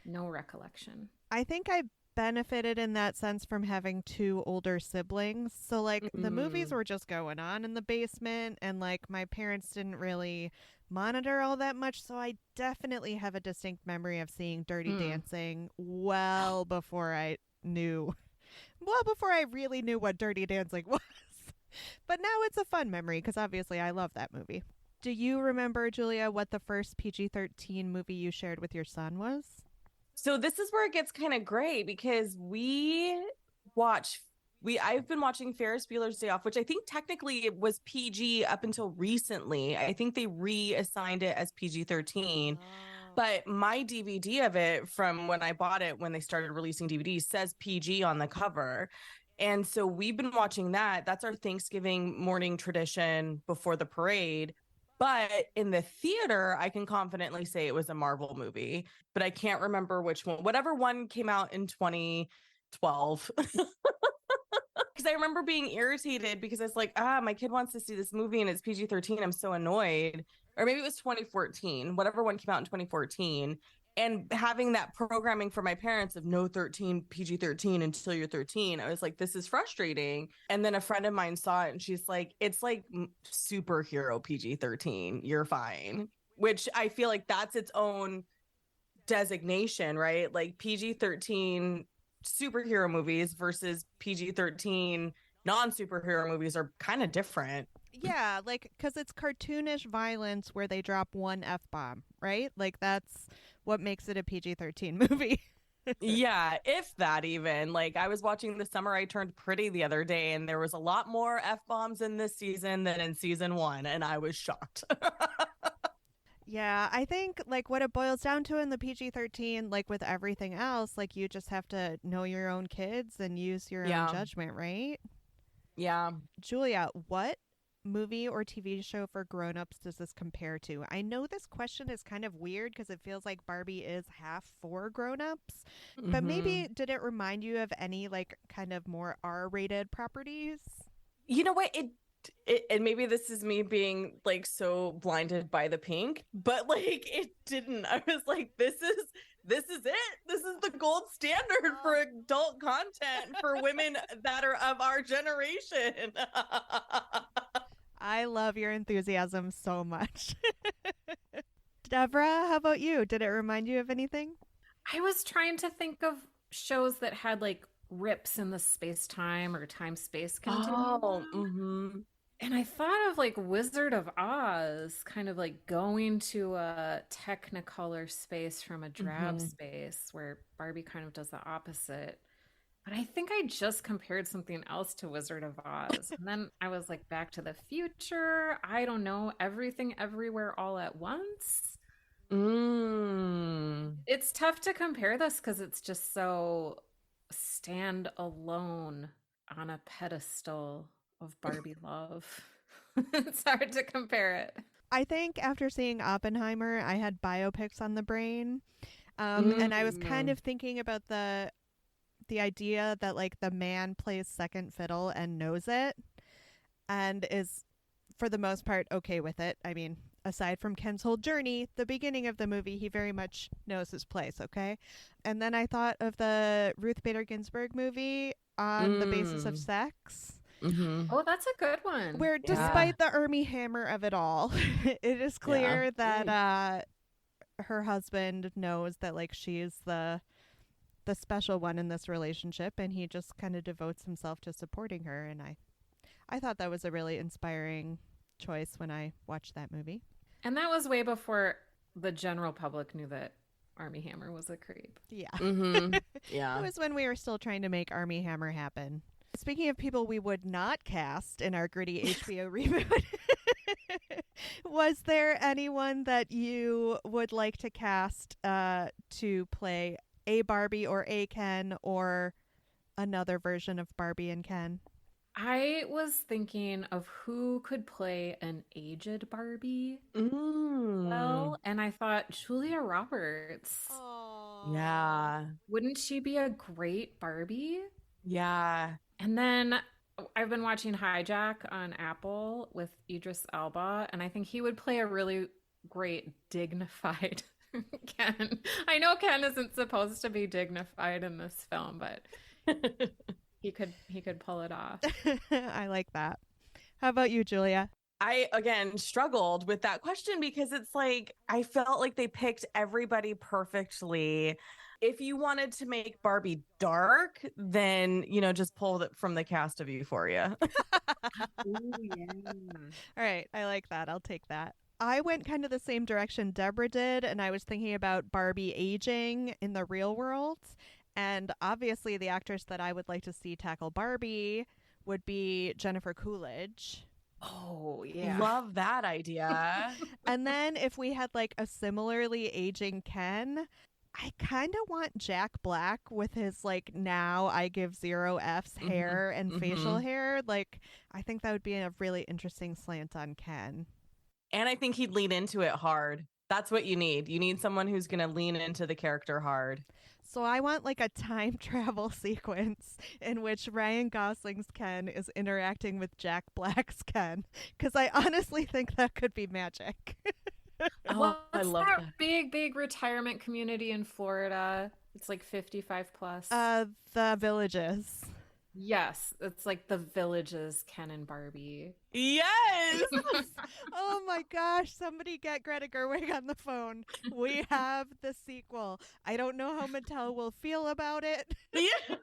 No recollection. I think I benefited in that sense from having two older siblings. So like the movies were just going on in the basement, and like my parents didn't really monitor all that much. So I definitely have a distinct memory of seeing Dirty Dancing before I really knew what Dirty Dancing was. But now it's a fun memory because obviously I love that movie. Do you remember, Julia, what the first PG-13 movie you shared with your son was? So this is where it gets kind of great, because I've been watching Ferris Bueller's Day Off, which I think technically it was PG up until recently. I think they reassigned it as PG-13. But my DVD of it from when I bought it, when they started releasing DVDs, says PG on the cover. And so we've been watching that. That's our Thanksgiving morning tradition before the parade. But in the theater, I can confidently say it was a Marvel movie, but I can't remember which one. Whatever one came out in 2012. Because I remember being irritated because I was like, my kid wants to see this movie and it's PG-13. I'm so annoyed. Or maybe it was 2014, whatever one came out in 2014. And having that programming for my parents of no PG-13 until you're 13, I was like, this is frustrating. And then a friend of mine saw it and she's like, it's like superhero PG-13. You're fine. Which I feel like that's its own designation, right? Like PG-13 superhero movies versus PG-13 non-superhero movies are kind of different. Yeah, like, because it's cartoonish violence where they drop one F-bomb, right? Like, that's what makes it a PG-13 movie. Yeah, if that even. Like, I was watching The Summer I Turned Pretty the other day, and there was a lot more F-bombs in this season than in season 1, and I was shocked. Yeah, I think, like, what it boils down to in the PG-13, like, with everything else, like, you just have to know your own kids and use your own judgment, right? Yeah. Julia, what movie or TV show for grown-ups does this compare to? I know this question is kind of weird because it feels like Barbie is half for grown-ups, but Hmm. maybe did it remind you of any like kind of more R-rated properties? You know what? And maybe this is me being like so blinded by the pink, but like it didn't. I was like, this is it. This is the gold standard for adult content for women that are of our generation. I love your enthusiasm so much. Deborah, how about you? Did it remind you of anything? I was trying to think of shows that had like rips in the space time or time space Oh, continuum. mm-hmm. And I thought of like Wizard of Oz, kind of like going to a technicolor space from a drab Mm-hmm. space where Barbie kind of does the opposite. But I think I just compared something else to Wizard of Oz. And then I was like, Back to the Future. I don't know, Everything Everywhere All at Once. Mm. It's tough to compare this because it's just so stand alone on a pedestal of Barbie love. It's hard to compare it. I think after seeing Oppenheimer, I had biopics on the brain. And I was kind Mm. of thinking about the idea that like the man plays second fiddle and knows it and is for the most part okay with it. I mean, aside from Ken's whole journey, the beginning of the movie, he very much knows his place, okay? And then I thought of the Ruth Bader Ginsburg movie on the basis of Mm. sex, Mm-hmm. Oh, that's a good one. where Yeah. Yeah. despite the Army Hammer of it all, it is Yeah. clear that her husband knows that like she's the special one in this relationship, and he just kind of devotes himself to supporting her. And I thought that was a really inspiring choice when I watched that movie. And that was way before the general public knew that Army Hammer was a creep. Yeah. Mm-hmm. It Yeah. was when we were still trying to make Army Hammer happen. Speaking of people we would not cast in our gritty HBO reboot, was there anyone that you would like to cast to play a Barbie or a Ken or another version of Barbie and Ken? I was thinking of who could play an aged Barbie Mm. well, and I thought Julia Roberts. Oh. Yeah. Wouldn't she be a great Barbie? Yeah. And then I've been watching Hijack on Apple with Idris Elba, and I think he would play a really great dignified Ken. I know Ken isn't supposed to be dignified in this film, but he could pull it off. I like that. How about you, Julia? I again struggled with that question because it's like I felt like they picked everybody perfectly. If you wanted to make Barbie dark, then just pull it from the cast of Euphoria. Ooh, yeah. All right, I like that. I'll take that. I went kind of the same direction Deborah did, and I was thinking about Barbie aging in the real world. And obviously, the actress that I would like to see tackle Barbie would be Jennifer Coolidge. Oh, yeah. Love that idea. And then if we had like a similarly aging Ken, I kind of want Jack Black with his like now I give 0 Fs hair and facial hair. Like, I think that would be a really interesting slant on Ken. And I think he'd lean into it hard. That's what you need. You need someone who's going to lean into the character hard. So I want like a time travel sequence in which Ryan Gosling's Ken is interacting with Jack Black's Ken, because I honestly think that could be magic. Oh, I What's love that that. big retirement community in Florida? It's like 55 plus. The Villages. Yes, it's like the Villages, Ken and Barbie. Yes. Oh my gosh, somebody get Greta Gerwig on the phone. We have the sequel. I don't know how Mattel will feel about it, Yeah.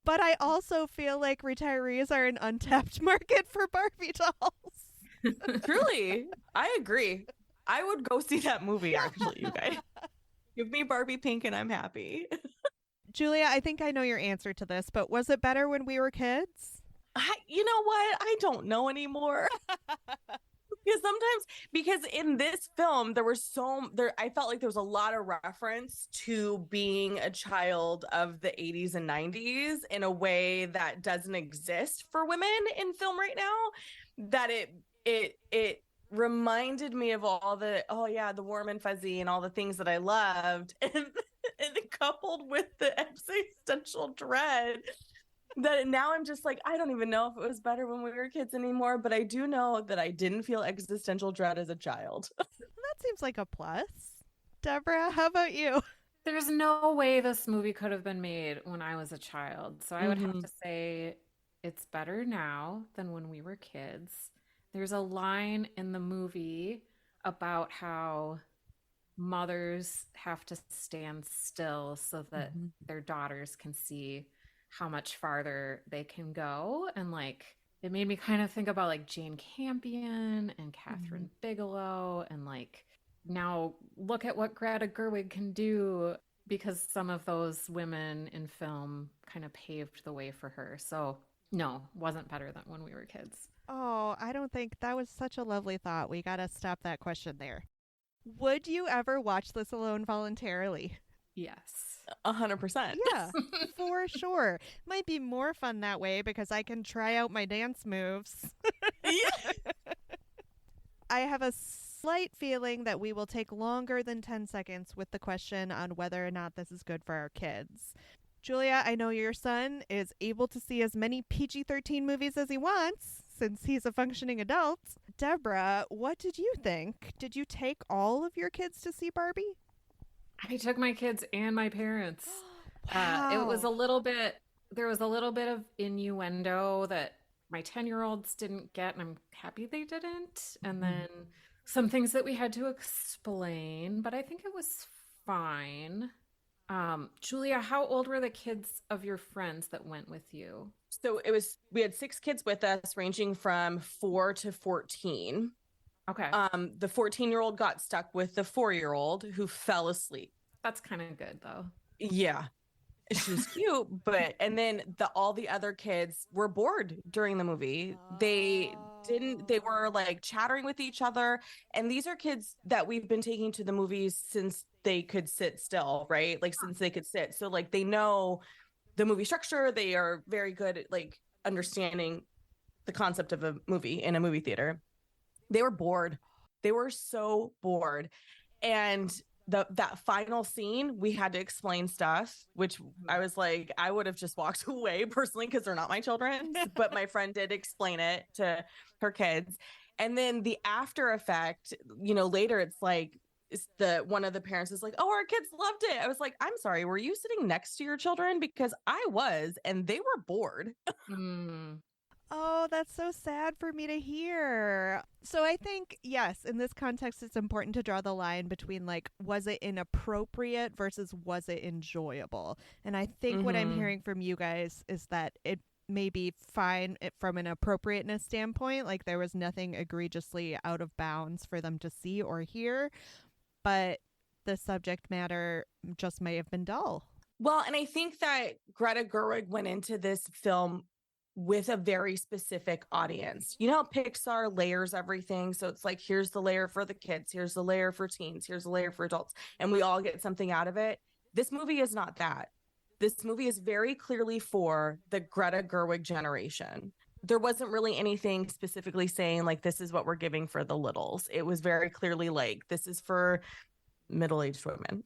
but I also feel like retirees are an untapped market for Barbie dolls. Truly, I agree. I would go see that movie, actually, you guys. Give me Barbie Pink and I'm happy. Julia, I think I know your answer to this, but was it better when we were kids? You know what? I don't know anymore. Because sometimes, because in this film, I felt like there was a lot of reference to being a child of the 80s and 90s in a way that doesn't exist for women in film right now. That it reminded me of all the, oh yeah, the warm and fuzzy and all the things that I loved, and coupled with the existential dread that now I'm just like, I don't even know if it was better when we were kids anymore, but I do know that I didn't feel existential dread as a child. That seems like a plus. Deborah, how about you? There's no way this movie could have been made when I was a child. So I would have to say it's better now than when we were kids. There's a line in the movie about how mothers have to stand still so that their daughters can see how much farther they can go. And like, it made me kind of think about like Jane Campion and Catherine Bigelow. And like, now look at what Greta Gerwig can do, because some of those women in film kind of paved the way for her. So no, wasn't better than when we were kids. Oh, I don't think that was such a lovely thought. We got to stop that question there. Would you ever watch this alone voluntarily? Yes. 100%. Yeah, for sure. Might be more fun that way because I can try out my dance moves. Yeah. I have a slight feeling that we will take longer than 10 seconds with the question on whether or not this is good for our kids. Julia, I know your son is able to see as many PG-13 movies as he wants since he's a functioning adult. Deborah, what did you think? Did you take all of your kids to see Barbie? I took my kids and my parents. Wow. It was there was a little bit of innuendo that my 10-year-olds didn't get, and I'm happy they didn't. And then some things that we had to explain, but I think it was fine. Julia, how old were the kids of your friends that went with you? So we had 6 kids with us, ranging from 4 to 14. Okay. The 14-year-old got stuck with the 4-year-old who fell asleep. That's kind of good though. Yeah. She was cute, but and then all the other kids were bored during the movie. They were like chattering with each other. And these are kids that we've been taking to the movies since they could sit still, right? Like since they could sit. So like they know the movie structure. They are very good at like understanding the concept of a movie in a movie theater. They were bored. They were so bored. And that final scene, we had to explain stuff, which I was like, I would have just walked away personally because they're not my children. But my friend did explain it to her kids. And then the after effect, later it's like, one of the parents is like, oh, our kids loved it. I was like, I'm sorry, were you sitting next to your children? Because I was, and they were bored. Oh, that's so sad for me to hear. So I think, yes, in this context, it's important to draw the line between like, was it inappropriate versus was it enjoyable? And I think what I'm hearing from you guys is that it may be fine from an appropriateness standpoint. Like there was nothing egregiously out of bounds for them to see or hear, but the subject matter just may have been dull. Well, and I think that Greta Gerwig went into this film with a very specific audience. You know how Pixar layers everything? So it's like, here's the layer for the kids, here's the layer for teens, here's the layer for adults, and we all get something out of it. This movie is not that. This movie is very clearly for the Greta Gerwig generation. There wasn't really anything specifically saying like, this is what we're giving for the littles. It was very clearly like, this is for middle-aged women.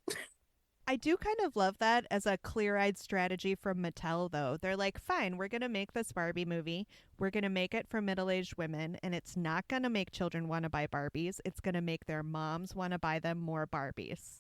I do kind of love that as a clear-eyed strategy from Mattel, though. They're like, fine, we're going to make this Barbie movie. We're going to make it for middle-aged women, and it's not going to make children want to buy Barbies. It's going to make their moms want to buy them more Barbies.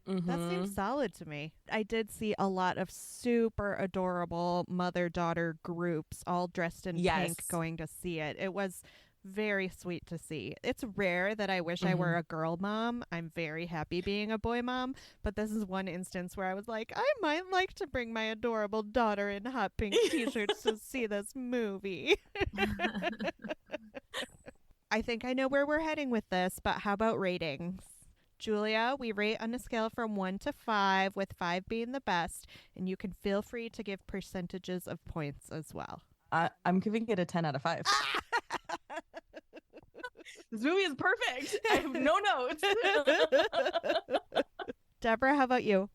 That seems solid to me. I did see a lot of super adorable mother-daughter groups all dressed in pink going to see it. It was very sweet to see. It's rare that I wish I were a girl mom. I'm very happy being a boy mom, but this is one instance where I was like, I might like to bring my adorable daughter in hot pink t-shirts to see this movie. I think I know where we're heading with this, but how about ratings? Julia, we rate on a scale from 1 to 5, with 5 being the best, and you can feel free to give percentages of points as well. I'm giving it a 10 out of 5. This movie is perfect. I have no notes. Deborah, how about you?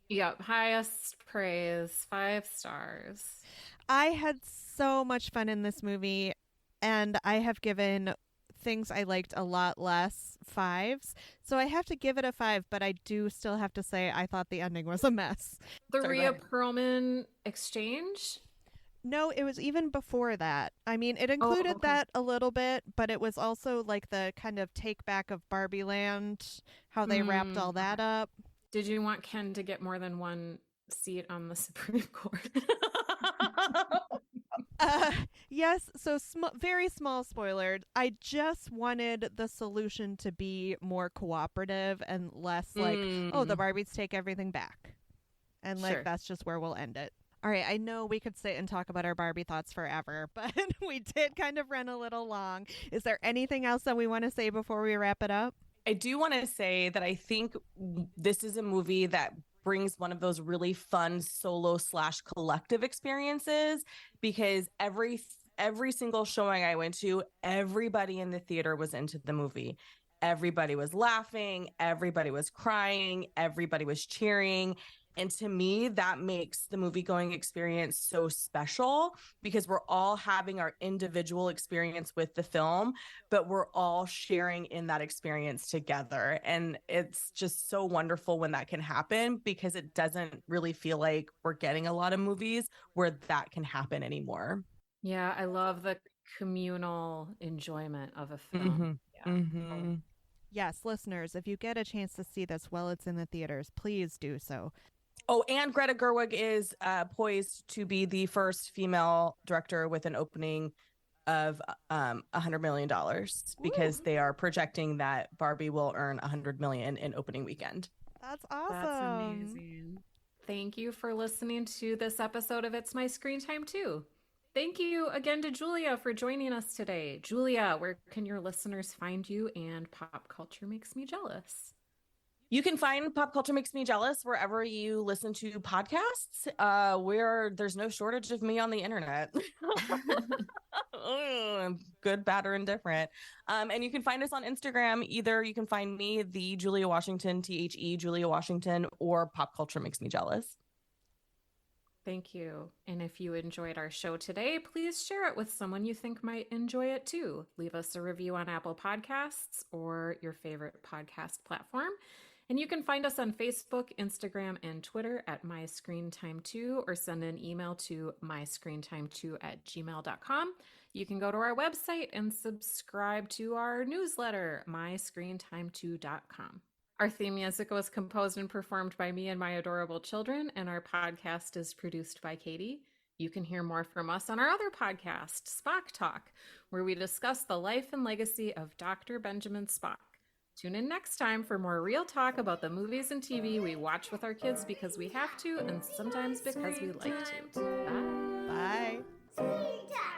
Yep, highest praise, 5 stars. I had so much fun in this movie, and I have given things I liked a lot less 5s. So I have to give it a 5, but I do still have to say I thought the ending was a mess. The Sorry, go Rhea ahead. Perlman exchange? No, it was even before that. I mean, it included okay. that a little bit, but it was also like the kind of take back of Barbie Land, how they wrapped all that up. Did you want Ken to get more than one seat on the Supreme Court? Yes, so very small spoiler. I just wanted the solution to be more cooperative and less like, oh, the Barbies take everything back. And like, Sure. that's just where we'll end it. All right, I know we could sit and talk about our Barbie thoughts forever, but we did kind of run a little long. Is there anything else that we want to say before we wrap it up? I do want to say that I think this is a movie that brings one of those really fun solo/collective experiences, because every single showing I went to, everybody in the theater was into the movie. Everybody was laughing, everybody was crying, everybody was cheering. And to me, that makes the movie going experience so special, because we're all having our individual experience with the film, but we're all sharing in that experience together. And it's just so wonderful when that can happen, because it doesn't really feel like we're getting a lot of movies where that can happen anymore. Yeah, I love the communal enjoyment of a film. Yes, listeners, if you get a chance to see this while it's in the theaters, please do so. Oh, and Greta Gerwig is poised to be the first female director with an opening of $100 million, because they are projecting that Barbie will earn $100 million in opening weekend. That's awesome. That's amazing. Thank you for listening to this episode of It's My Screen Time Too. Thank you again to Julia for joining us today. Julia, where can your listeners find you and Pop Culture Makes Me Jealous? You can find Pop Culture Makes Me Jealous wherever you listen to podcasts. There's no shortage of me on the internet. Good, bad, or indifferent. And you can find us on Instagram. Either you can find me, the Julia Washington, THE Julia Washington, or Pop Culture Makes Me Jealous. Thank you. And if you enjoyed our show today, please share it with someone you think might enjoy it too. Leave us a review on Apple Podcasts or your favorite podcast platform. And you can find us on Facebook, Instagram, and Twitter at MyScreenTime2, or send an email to myscreentime2@gmail.com. You can go to our website and subscribe to our newsletter, myscreentime2.com. Our theme music was composed and performed by me and my adorable children, and our podcast is produced by Katie. You can hear more from us on our other podcast, Spock Talk, where we discuss the life and legacy of Dr. Benjamin Spock. Tune in next time for more real talk about the movies and TV we watch with our kids because we have to, and sometimes because we like to. Bye. Bye. Screen time.